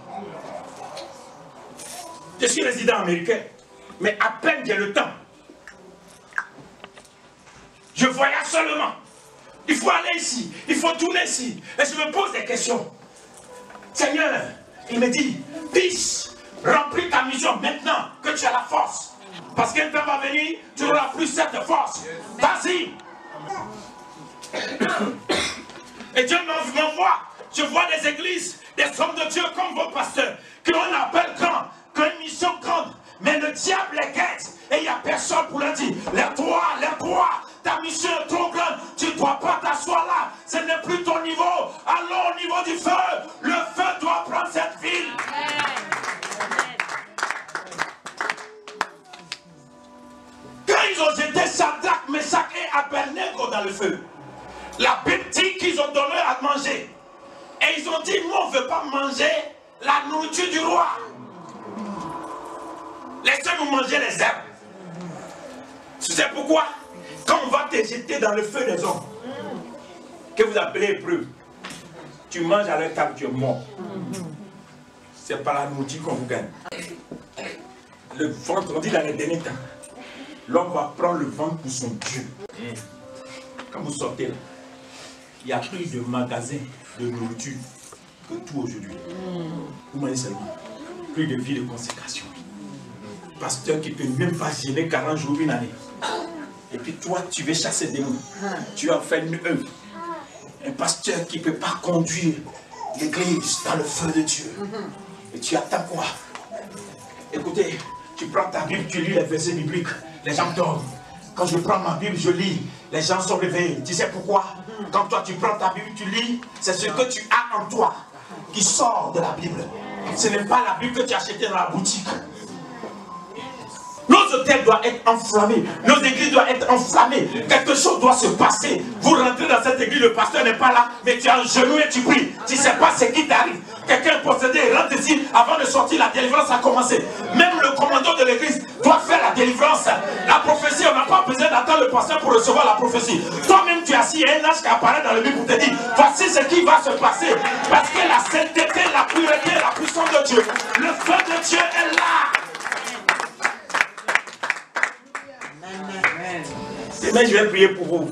Je suis résident américain, mais à peine j'ai le temps. Je voyage seulement. Il faut aller ici, il faut tourner ici. Et je me pose des questions. Seigneur, il me dit, fils, remplis ta mission maintenant que tu as la force. Parce qu'un temps va venir, tu n'auras plus cette force. Vas-y. Et Dieu m'envoie. Je vois des églises, des hommes de Dieu comme vos pasteurs, qui ont un appel grand, qui ont une mission grande. Mais le diable les guette. Et il n'y a personne pour leur dire, lève-toi, ta mission est trop grande. Tu ne dois pas t'asseoir là. Ce n'est plus ton niveau. Allons au niveau du feu. Le feu doit prendre cette ville. Quand ils ont jeté Shadrach, Meshach et Abednego dans le feu, la Bible dit qu'ils ont donné à manger. Et ils ont dit, nous on ne veut pas manger la nourriture du roi. Laissez-nous manger les herbes. Tu sais pourquoi? Quand on va te jeter dans le feu des hommes, que vous appelez épreuve, tu manges à leur table, tu es mort. C'est pas la nourriture qu'on vous gagne. Le ventre, on dit dans les derniers temps, l'homme va prendre le ventre pour son Dieu. Quand vous sortez là, il y a plus de magasins de nourriture que tout aujourd'hui. Vous mangez seulement. Plus de vie de consécration. Pasteur qui ne peut même pas gêner 40 jours, une année. Et puis toi, tu veux chasser des démons. Tu as fait une œuvre. Un pasteur qui ne peut pas conduire l'église dans le feu de Dieu. Et tu attends quoi? Écoutez, tu prends ta Bible, tu lis les versets bibliques. Les gens dorment. Quand je prends ma Bible, je lis. Les gens sont réveillés. Tu sais pourquoi? Quand toi, tu prends ta Bible, tu lis. C'est ce que tu as en toi qui sort de la Bible. Ce n'est pas la Bible que tu as achetée dans la boutique. Nos hôtels doivent être enflammés. Nos églises doivent être enflammées. Quelque chose doit se passer. Vous rentrez dans cette église, le pasteur n'est pas là, mais tu es en genou et tu pries. Tu ne sais pas ce qui t'arrive. Quelqu'un est possédé, rentre ici, avant de sortir, la délivrance a commencé. Même le commandant de l'église doit faire la délivrance. La prophétie, on n'a pas besoin d'attendre le pasteur pour recevoir la prophétie. Toi-même, tu es assis, il y a un ange qui apparaît dans le Bible pour te dire, voici ce qui va se passer. Parce que la sainteté, la pureté, la puissance de Dieu, le feu de Dieu est là. Demain, je vais prier pour vous.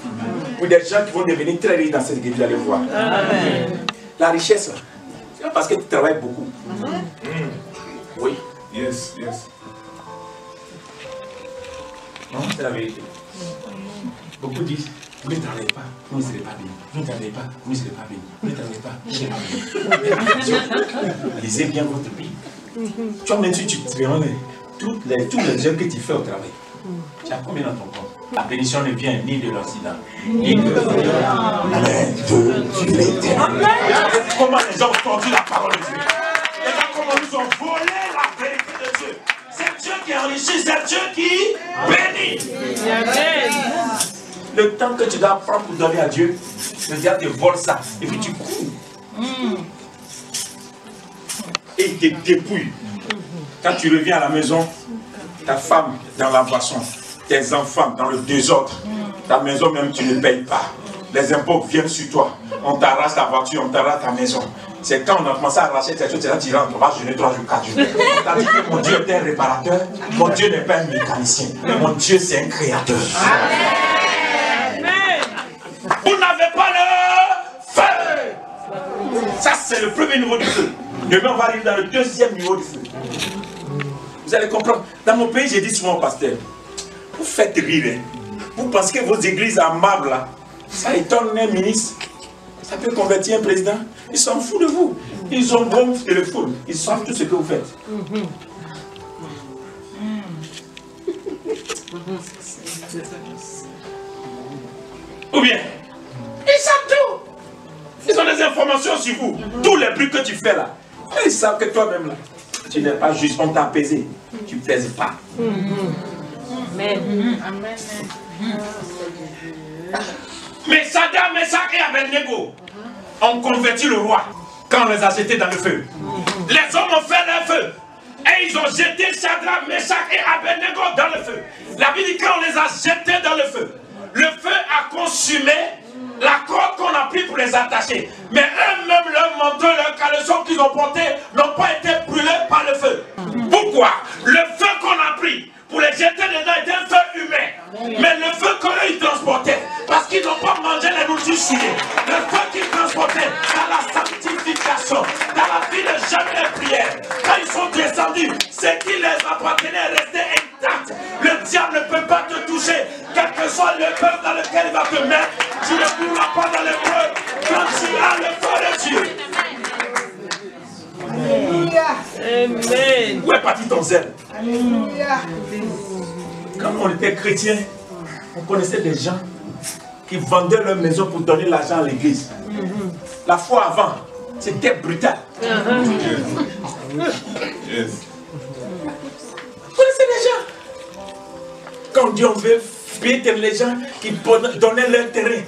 Pour des gens qui vont devenir très riches dans cette église, vous allez voir. Amen. La richesse, là, c'est pas parce que tu travailles beaucoup. Oui. Yes, yes. Non, c'est la vérité. Beaucoup disent, vous ne travaillez pas, vous ne serez pas béni. Vous ne travaillez pas, vous ne serez pas béni. Vous ne travaillez pas, vous ne serez pas béni. Lisez bien votre Bible. Tu vois, même si tu te verras tous les œuvres que tu fais au travail. Tu as combien dans ton compte? La bénédiction ne vient ni de l'Occident, ni de l'Orient, mais de l'Éternel. Comment les gens ont entendu la parole de Dieu? Et là, comment nous ont volé la vérité de Dieu? C'est Dieu qui enrichit, c'est Dieu qui bénit. Le temps que tu dois prendre pour donner à Dieu, le diable te vole ça. Et puis tu cours. Et il te dépouille. Quand tu reviens à la maison, ta femme dans la boisson, tes enfants dans le désordre, ta maison même tu ne payes pas. Les impôts viennent sur toi. On t'arrache ta voiture, on t'arrache ta maison. C'est quand on a commencé à arracher tes choses, c'est là que tu rentres, on va jeûner 3 jours, 4 jours. T'as dit que mon Dieu est un réparateur, mon Dieu n'est pas un mécanicien, mon Dieu c'est un créateur. Amen. Vous n'avez pas le feu. Ça c'est le premier niveau du feu. Demain on va arriver dans le deuxième niveau du feu. Vous allez comprendre. Dans mon pays, j'ai dit souvent au pasteur, vous faites rire. Vous pensez que vos églises en marbre là, ça étonne un ministre, ça peut convertir un président. Ils s'en foutent de vous. Ils ont bon téléphone. Ils savent tout ce que vous faites. Ou bien, ils savent tout. Ils ont des informations sur vous. Tous les bruits que tu fais là, ils savent que toi-même là, tu n'es pas juste, on t'a apaisé. Tu ne pèses pas. Amen. Mais Saddam, Meshach et Abednego ont converti le roi quand on les a jetés dans le feu. Les hommes ont fait leur feu. Et ils ont jeté Shadrach, Meshach et Abednego dans le feu. La Bible dit quand on les a jetés dans le feu a consumé la corde qu'on a pris pour les attacher. Mais eux-mêmes, leur manteau, leur caleçon qu'ils ont porté n'ont pas été brûlés par le feu. Pourquoi? Le feu qu'on a pris pour les jeter dedans était un feu humain. Mais le feu qu'eux ils transportaient, parce qu'ils n'ont pas mangé les nourritures souillées, le feu qu'ils transportaient dans la sanctification, dans la vie de jamais de prière, quand ils sont descendus, ce qui les appartenait restait intact. Le diable ne peut pas te toucher, quel que soit le peuple dans lequel il va te mettre, tu ne mourras pas dans le feu quand tu as le feu de Dieu. Amen. Où est parti ton zèle? Alléluia. Quand on était chrétien, on connaissait des gens qui vendaient leur maison pour donner l'argent à l'église. La fois avant, c'était brutal. Vous connaissez des gens? Quand on dit on veut payer les gens qui donnaient leur terrain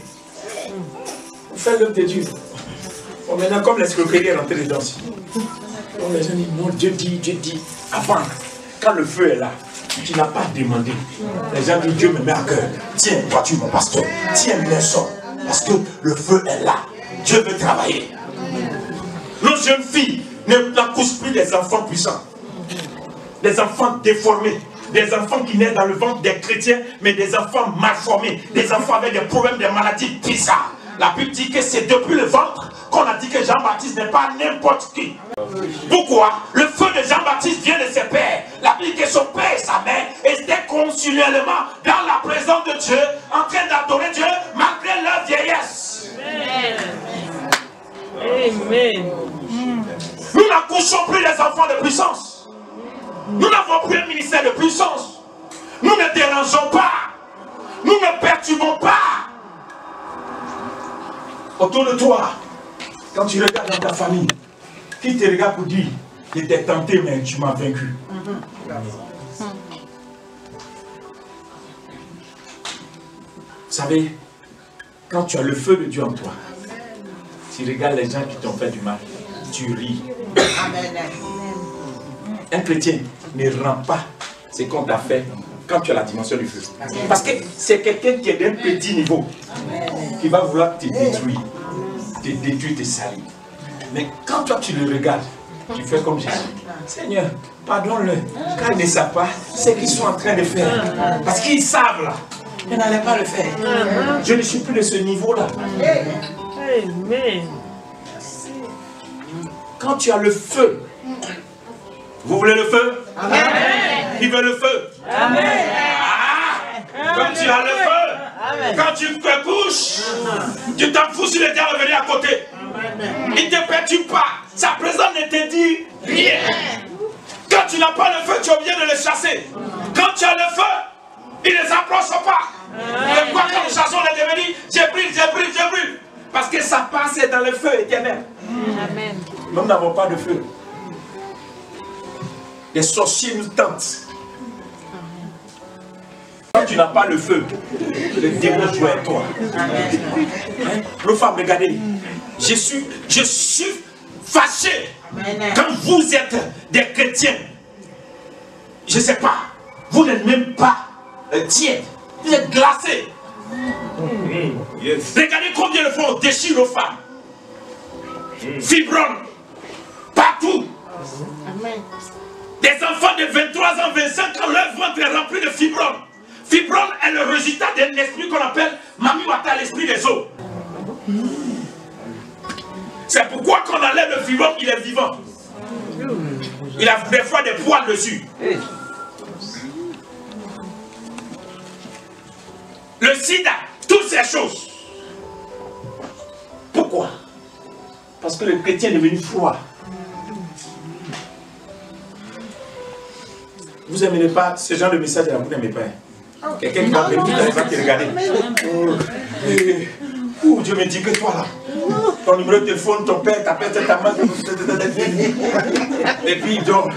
pour faire l'œuvre de Dieu. Bon, maintenant, comme l'escroquerie est rentrée dedans aussi. Les gens disent, non, Dieu dit, avant. quand le feu est là, tu n'as pas demandé. Les gens disent, Dieu me met à cœur. Tiens, toi tu es mon pasteur. Tiens, Nelson. Parce que le feu est là. Dieu veut travailler. Nos jeunes filles n'accouchent plus des enfants puissants. Des enfants déformés. Des enfants qui naissent dans le ventre des chrétiens, mais des enfants malformés. Des enfants avec des problèmes, des maladies bizarres. La Bible dit que c'est depuis le ventre qu'on a dit que Jean-Baptiste n'est pas n'importe qui. Pourquoi? Le feu de Jean-Baptiste vient de ses pères. La Bible dit que son père et sa mère étaient continuellement dans la présence de Dieu, en train d'adorer Dieu malgré leur vieillesse. Amen. Nous n'accouchons plus les enfants de puissance. Nous n'avons plus un ministère de puissance. Nous ne dérangeons pas. Nous ne perturbons pas. Autour de toi, quand tu regardes dans ta famille, qui te regarde pour dire, j'étais tenté mais tu m'as vaincu. Vous savez, quand tu as le feu de Dieu en toi, tu regardes les gens qui t'ont fait du mal, tu ris. Un chrétien ne rend pas ce qu'on t'a fait quand tu as la dimension du feu. Parce que c'est quelqu'un qui est d'un petit niveau qui va vouloir te détruire, te salir. Mais quand toi tu le regardes, tu fais comme Jésus. Seigneur, pardonne-le, car ils ne savent pas ce qu'ils sont en train de faire. Parce qu'ils savent là, ils n'allaient pas le faire. Je ne suis plus de ce niveau-là. Amen. Quand tu as le feu, vous voulez le feu? Amen. Qui veut le feu? Amen. Quand tu as le feu, Amen. Quand tu te couches, tu t'en fous si le diable venait à côté. Il ne te perturbe pas. Sa présence ne te dit rien. Quand tu n'as pas le feu, tu es obligé de le chasser. Quand tu as le feu, il ne s'approche pas. Et quoi quand nous chassons les démons, je brûle, je brûle, je brûle. Parce que ça passe dans le feu éternel. Amen. Nous n'avons pas de feu. Les sorciers nous tentent. Quand tu n'as pas le feu, le démon joue avec toi. Hein? Nos femmes, regardez. Je suis fâché. Quand vous êtes des chrétiens, je ne sais pas, vous n'êtes même pas tiède. Vous êtes glacés. Yes. Regardez combien de fois on déchire nos femmes. Fibromes. Partout. Amen. Des enfants de 23 ans, 25 ans, leur ventre est rempli de fibromes. Fibrome est le résultat d'un esprit qu'on appelle Mami Wata, l'esprit des eaux. C'est pourquoi quand on enlève le fibrome, il est vivant. Il a des fois des poils dessus. Le sida, toutes ces choses. Pourquoi? Parce que le chrétien est devenu froid. Vous n'aimez pas ce genre de message là, vous n'aimez pas. Quelqu'un qui va venir, il va te regarder. Oh, Dieu me dit que toi là, ton numéro de téléphone, ton père t'appelle ta main. Et puis donc,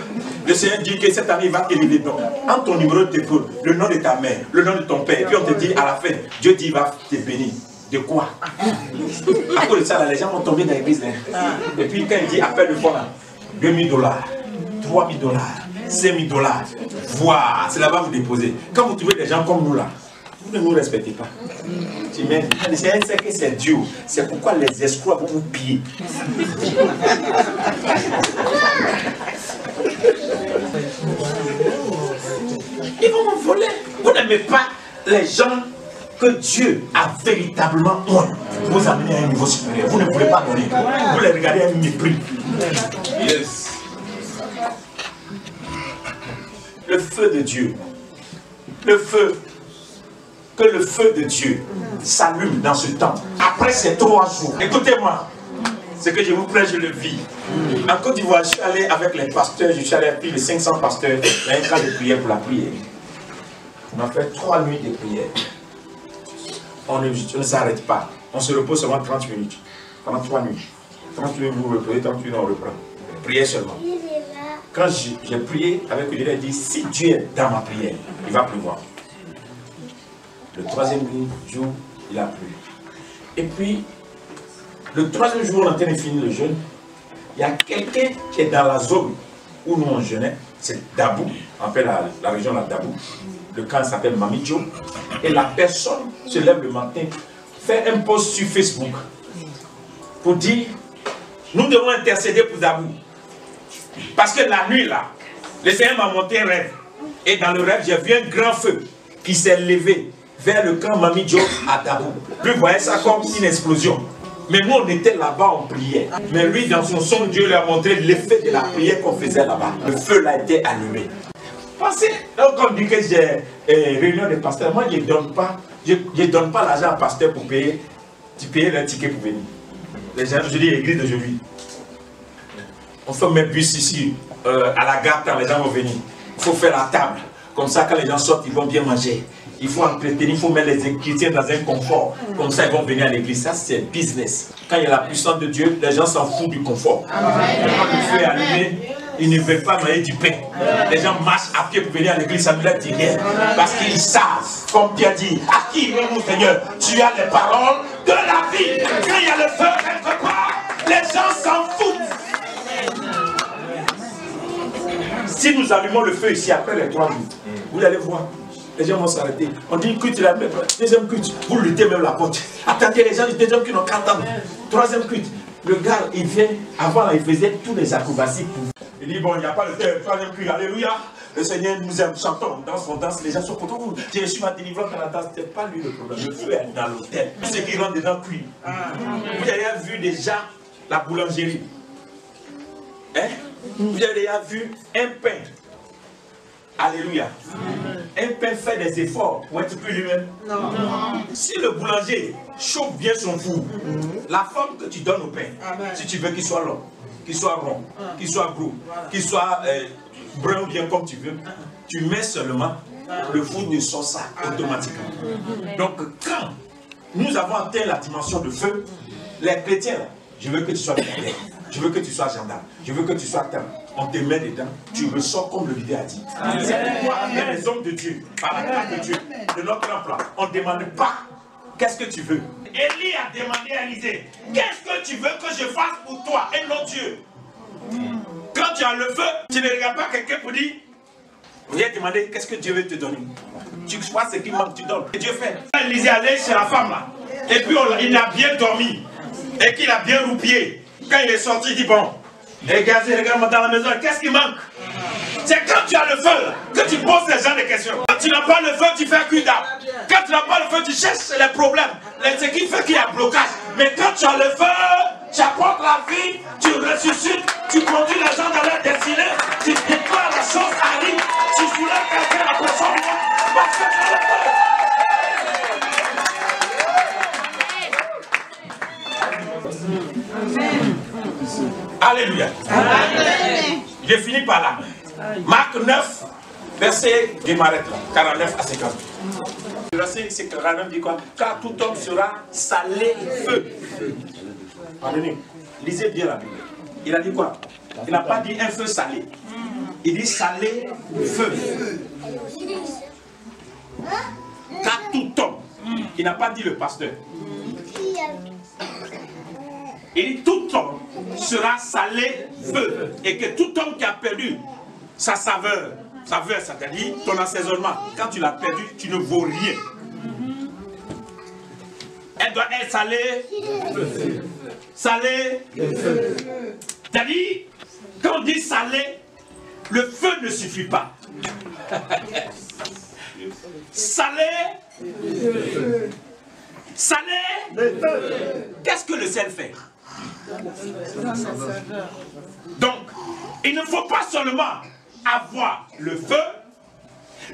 le Seigneur dit que cette année il va te livrer. Donc, entre ton numéro de téléphone, le nom de ta mère, le nom de ton père, et puis on te dit à la fin, Dieu dit il va te bénir. De quoi? À cause de ça, là, les gens vont tomber dans l'église. Et puis quand il dit appelle le fois là, $2 000, $3 000. $5 000, voilà, c'est là-bas vous déposez. Quand vous trouvez des gens comme nous là, vous ne nous respectez pas. Le Seigneur sait que c'est Dieu. C'est pourquoi les escrocs vont vous piller. Ils vont vous voler. Vous n'aimez pas les gens que Dieu a véritablement honte. Vous amenez à un niveau supérieur. Vous ne voulez pas donner. Vous les regardez à un mépris. Yes. Le feu de Dieu, le feu, que le feu de Dieu s'allume dans ce temps. Après ces 3 jours, écoutez-moi, ce que je vous plaît, je le vis. En Côte d'Ivoire, je suis allé avec les pasteurs, je suis allé avec plus de 500 pasteurs, il y a un camp de prière pour la prière. On a fait 3 nuits de prière. On ne s'arrête pas, on se repose seulement 30 minutes, pendant 3 nuits. 30 minutes, vous vous reposez, 30 minutes, on reprend. Prière seulement. Quand j'ai prié avec Dieu, il a dit, si Dieu est dans ma prière, il va pleuvoir. Le 3e jour, il a plu. Et puis, le 3e jour, on est en train de finir le jeûne. Il y a quelqu'un qui est dans la zone où nous on jeûnait. c'est Dabou, on appelle la région la Dabou. Le camp s'appelle Mamidjo. Et la personne se lève le matin, fait un post sur Facebook pour dire, nous devons intercéder pour Dabou. Parce que la nuit là, le Seigneur m'a monté un rêve. Et dans le rêve, j'ai vu un grand feu qui s'est levé vers le camp Mamidjo à Dabou. Lui voyait ça comme une explosion. Mais nous, on était là-bas, on priait. Mais lui, dans son son, Dieu lui a montré l'effet de la prière qu'on faisait là-bas. Le feu là était allumé. Pensez, donc on dit que j'ai réunion de pasteurs. Moi, je ne donne pas l'argent au pasteur pour payer. Tu payes le ticket pour venir. Les gens, je dis, l'église d'aujourd'hui. On fait mes bus ici, à la gare, quand les gens vont venir. Il faut faire la table. Comme ça, quand les gens sortent, ils vont bien manger. Il faut entretenir, il faut mettre les chrétiens dans un confort. Comme ça, ils vont venir à l'église. Ça, c'est business. Quand il y a la puissance de Dieu, les gens s'en foutent du confort. Quand le feu est allumé, ils ne veulent pas manger du pain. Les gens marchent à pied pour venir à l'église, ça ne leur dit rien. Parce qu'ils savent, comme Pierre dit, à qui irons-nous, Seigneur? Tu as les paroles de la vie. Quand il y a le feu quelque part, les gens s'en foutent. Si nous allumons le feu ici après les 3 jours, vous allez voir. Les gens vont s'arrêter. On dit une cuite, la deuxième cuite. Vous luttez même la porte. Attendez, les gens du deuxième cuite n'ont qu'à attendre. Troisième cuite. Le gars, il vient. Avant, là, il faisait tous les acrobaties. Il dit, bon, il n'y a pas le troisième cuite. Alléluia. Le Seigneur nous aime. Chantons. On danse. Les gens sont contents. J'ai reçu ma délivrance dans la danse. Ce n'est pas lui le problème. Le feu est dans l'hôtel. Ceux qui rentrent dedans cuit. Vous avez vu déjà la boulangerie. Hein? Vous avez déjà vu un pain. Alléluia. Un pain fait des efforts pour être plus lui-même. Non. Si le boulanger chauffe bien son four, la forme que tu donnes au pain, si tu veux qu'il soit long, qu'il soit rond, qu'il soit gros, qu'il soit brun ou bien comme tu veux, tu mets seulement le four de sort ça automatiquement. Donc quand nous avons atteint la dimension de feu, les chrétiens, je veux que tu sois militaire, je veux que tu sois gendarme, je veux que tu sois temps. On te met dedans, tu ressors comme le leader a dit. C'est pourquoi avec les hommes de Dieu, par la grâce de Dieu, de notre emploi, on ne demande pas qu'est-ce que tu veux. Élie a demandé à Élisée, qu'est-ce que tu veux que je fasse pour toi et non Dieu? Quand tu as le feu, tu ne regardes pas quelqu'un pour dire, viens demander qu'est-ce que Dieu veut te donner. Tu vois ce qui manque, tu donnes. Et Dieu fait. Élisée allait chez la femme là, et puis il a bien dormi, et qu'il a bien roupié. Quand il est sorti, il dit bon. Regarde-moi dans la maison, qu'est-ce qui manque? C'est quand tu as le feu que tu poses les gens des questions. Quand tu n'as pas le feu, tu fais un cul d'âme. Quand tu n'as pas le feu, tu cherches les problèmes. Ce qui fait qu'il y a blocage. Mais quand tu as le feu, tu apportes la vie, tu ressuscites, tu conduis les gens dans leur destinée, tu déclares la chose arrive, tu soulèves quelqu'un, la personne parce que tu as le feu. Alléluia. Amen. Je finis par là. Marc 9, verset, je m'arrête là, 49 à 50. Le verset, c'est 49 dit quoi? Car tout homme sera salé feu. Pardonnez, lisez bien la Bible. Il a dit quoi? Il n'a pas dit un feu salé. Il dit salé feu. Car tout homme. Il n'a pas dit le pasteur. Il dit tout homme sera salé feu. Et que tout homme qui a perdu sa saveur, c'est-à-dire ton assaisonnement, quand tu l'as perdu, tu ne vaux rien. Elle doit être salée feu. Salée feu. C'est-à-dire, quand on dit salé, le feu ne suffit pas. Salé feu. Salé feu. Qu'est-ce que le sel fait? Donc, il ne faut pas seulement avoir le feu,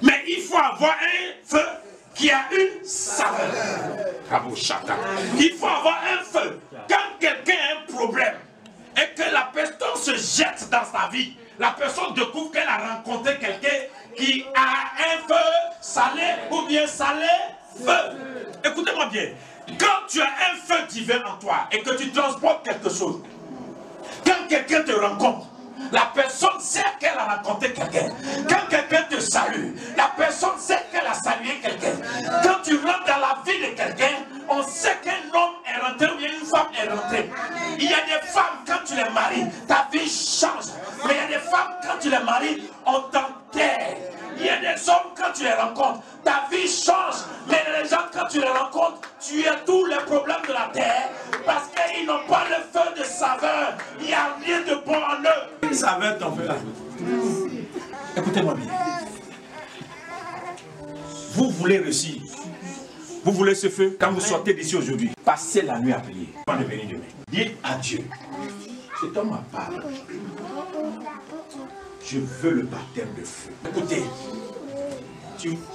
mais il faut avoir un feu qui a une saveur. Il faut avoir un feu. Quand quelqu'un a un problème et que la personne se jette dans sa vie, la personne découvre qu'elle a rencontré quelqu'un qui a un feu salé ou bien salé feu. Écoutez-moi bien. Quand tu as un feu divin en toi et que tu transportes quelque chose, quand quelqu'un te rencontre, la personne sait qu'elle a rencontré quelqu'un. Quand quelqu'un te salue, la personne sait qu'elle a salué quelqu'un. Quand tu rentres dans la vie de quelqu'un, on sait qu'un homme est rentré ou bien une femme est rentrée. Il y a des femmes, quand tu les maries, ta vie change. Mais il y a des femmes, quand tu les maries, quand tu les rencontres, ta vie change. Mais les gens, quand tu les rencontres, tu as tous les problèmes de la terre parce qu'ils n'ont pas le feu de saveur. Il n'y a rien de bon en eux. Quelle saveur t'en feu là? Écoutez-moi bien. Vous voulez réussir. Vous voulez ce feu? Quand vous sortez d'ici aujourd'hui, passez la nuit à prier. Avant de venir demain. Dites à Dieu. Cet homme m'a parlé. Je veux le baptême de feu. Écoutez,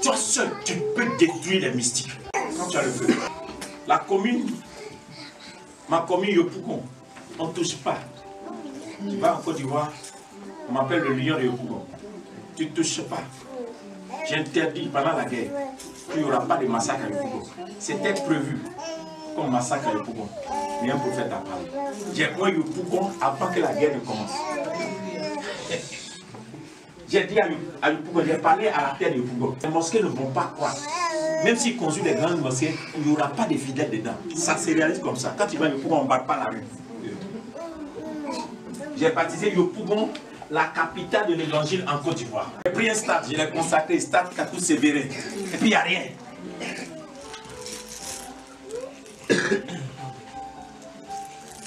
toi seul, tu peux détruire les mystiques. Quand tu as le feu. La commune, ma commune Yopougon, on ne touche pas. Tu vas en Côte d'Ivoire, on m'appelle le lion de Yopougon. Tu ne touches pas. J'interdis pendant la guerre qu'il n'y aura pas de massacre à Yopougon. C'était prévu comme massacre à Yopougon. Mais un prophète a parlé. J'ai pris Yopougon avant que la guerre ne commence. J'ai dit à Yopougon, j'ai parlé à la terre de Yopougon. Les mosquées ne vont pas croire. Même s'ils construisent des grandes mosquées, il n'y aura pas de fidèles dedans. Ça se réalise comme ça. Quand tu vas à Yopougon, on ne bat pas la rue. J'ai baptisé Yopougon la capitale de l'évangile en Côte d'Ivoire. J'ai pris un stade, je l'ai consacré, stade Katou Sévéré. Et puis il n'y a rien.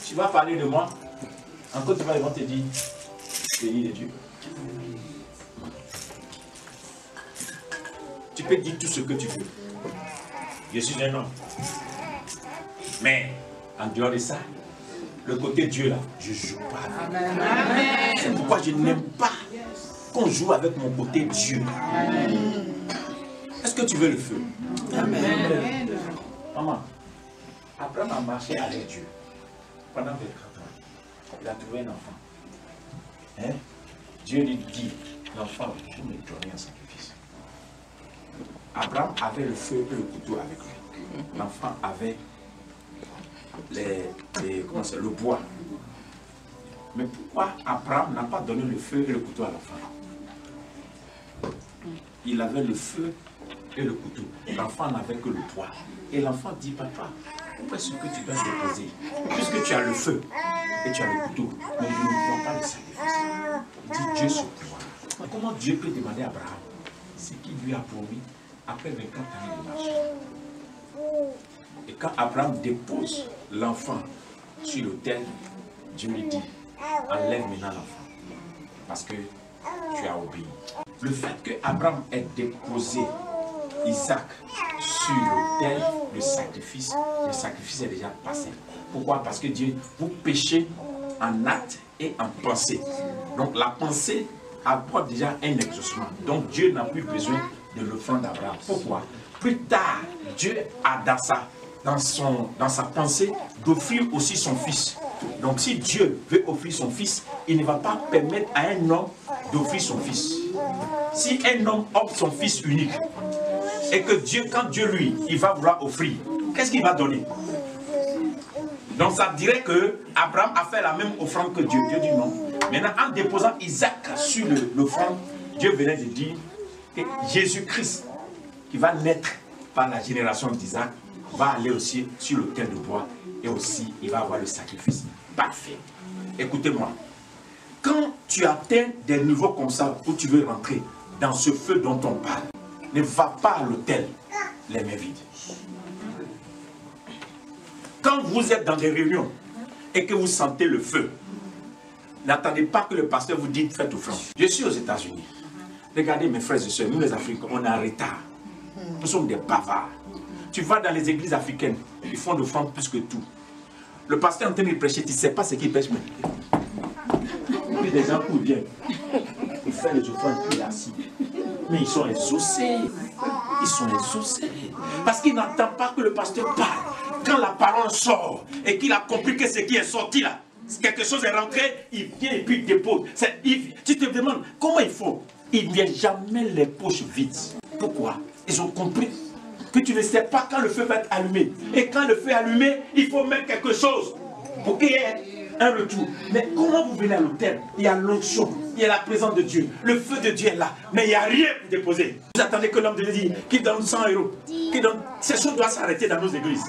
Tu vas parler de moi, en Côte d'Ivoire, ils vont te dire, béni de Dieu. Tu peux dire tout ce que tu veux. Je suis un homme. Mais, en dehors de ça, le côté Dieu là, je ne joue pas. C'est pourquoi je n'aime pas qu'on joue avec mon côté Dieu. Est-ce que tu veux le feu? Amen. Maman, Abraham a marché avec Dieu pendant 24 ans. Il a trouvé un enfant. Hein? Dieu lui dit, l'enfant, tu me donnes un sacrifice. Abraham avait le feu et le couteau avec lui. L'enfant avait le bois. Mais pourquoi Abraham n'a pas donné le feu et le couteau à l'enfant? Il avait le feu et le couteau. L'enfant n'avait que le bois. Et l'enfant dit, papa, où est-ce que tu dois déposer? Puisque tu as le feu et tu as le couteau, mais je ne vois pas le sacrifice. Il dit, Dieu se pouvoir. Comment Dieu peut demander à Abraham ce qu'il lui a promis après 24 années de marche? Et quand Abraham dépose l'enfant sur l'autel, Dieu lui dit, enlève maintenant l'enfant, parce que tu as obéi. Le fait que Abraham ait déposé Isaac sur l'autel, le sacrifice est déjà passé. Pourquoi? Parce que Dieu, vous péchez en acte et en pensée. Donc la pensée apporte déjà un exaucement. Donc Dieu n'a plus besoin de l'offrande d'Abraham. Pourquoi? Plus tard, Dieu a dans sa pensée d'offrir aussi son fils. Donc si Dieu veut offrir son fils, il ne va pas permettre à un homme d'offrir son fils. Si un homme offre son fils unique, et que Dieu, quand Dieu lui, il va vouloir offrir, qu'est-ce qu'il va donner? Donc ça dirait que Abraham a fait la même offrande que Dieu. Dieu dit non. Maintenant, en déposant Isaac sur l'offrande, Dieu venait de dire que Jésus-Christ, qui va naître par la génération d'Isaac, va aller aussi sur l'autel de bois et aussi il va avoir le sacrifice parfait. Écoutez-moi, quand tu atteins des niveaux comme ça où tu veux rentrer dans ce feu dont on parle, ne va pas à l'autel les mains vides. Quand vous êtes dans des réunions et que vous sentez le feu, n'attendez pas que le pasteur vous dise faites offrande. Je suis aux États-Unis. Regardez mes frères et sœurs, nous les Africains, on est en retard. Nous sommes des bavards. Tu vas dans les églises africaines, ils font l'offrande plus que tout. Le pasteur est en train de prêcher, tu ne sais pas ce qu'il prêche, mais puis des gens courent bien. Il fait les offrandes, puis il est assis. Mais ils sont exaucés. Ils sont exaucés. Parce qu'ils n'entendent pas que le pasteur parle. Quand la parole sort et qu'il a compris que ce qui est sorti là, quelque chose est rentré, il vient et puis il dépose. Tu te demandes comment ils font. Ils ne viennent jamais les poches vides. Pourquoi? Ils ont compris que tu ne sais pas quand le feu va être allumé. Et quand le feu est allumé, il faut mettre quelque chose pour qu'il y ait un retour. Mais comment vous venez à l'autel? Il y a l'onction, il y a la présence de Dieu. Le feu de Dieu est là, mais il n'y a rien pour déposer. Vous attendez que l'homme de Dieu qui donne 100 €. Ces choses doivent s'arrêter dans nos églises.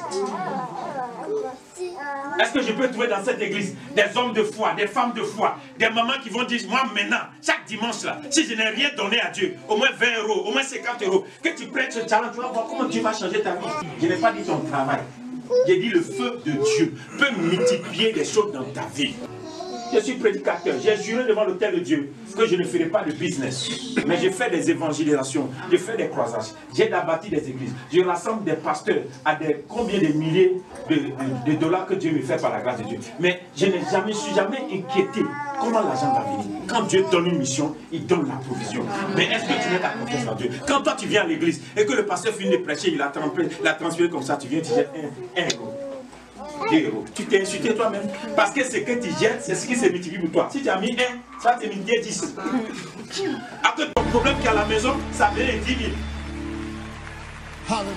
Est-ce que je peux trouver dans cette église des hommes de foi, des femmes de foi, des mamans qui vont dire, moi maintenant, chaque dimanche là, si je n'ai rien donné à Dieu, au moins 20 €, au moins 50 €, que tu prennes ce challenge, tu vas voir comment Dieu va changer ta vie. Je n'ai pas dit ton travail. J'ai dit le feu de Dieu peut multiplier des choses dans ta vie. Je suis prédicateur, j'ai juré devant l'autel de Dieu que je ne ferai pas de business. Mais je fais des évangélisations, je fais des croisages, j'aide à bâtir des églises. Je rassemble des pasteurs à combien de milliers de dollars que Dieu me fait par la grâce de Dieu. Mais je ne suis jamais inquiété comment l'argent va venir. Quand Dieu donne une mission, il donne la provision. Mais est-ce que tu mets ta confiance en Dieu? Quand toi tu viens à l'église et que le pasteur finit de prêcher, il a transféré comme ça, tu viens, tu jettes 1 €. 2 €. Tu t'es insulté toi-même. Parce que ce que tu jettes, c'est ce qui se multiplie pour toi. Si tu as mis 1, ça te multiplie 10. Après ton problème qui est à la maison, ça vient 10 000. Hallelujah.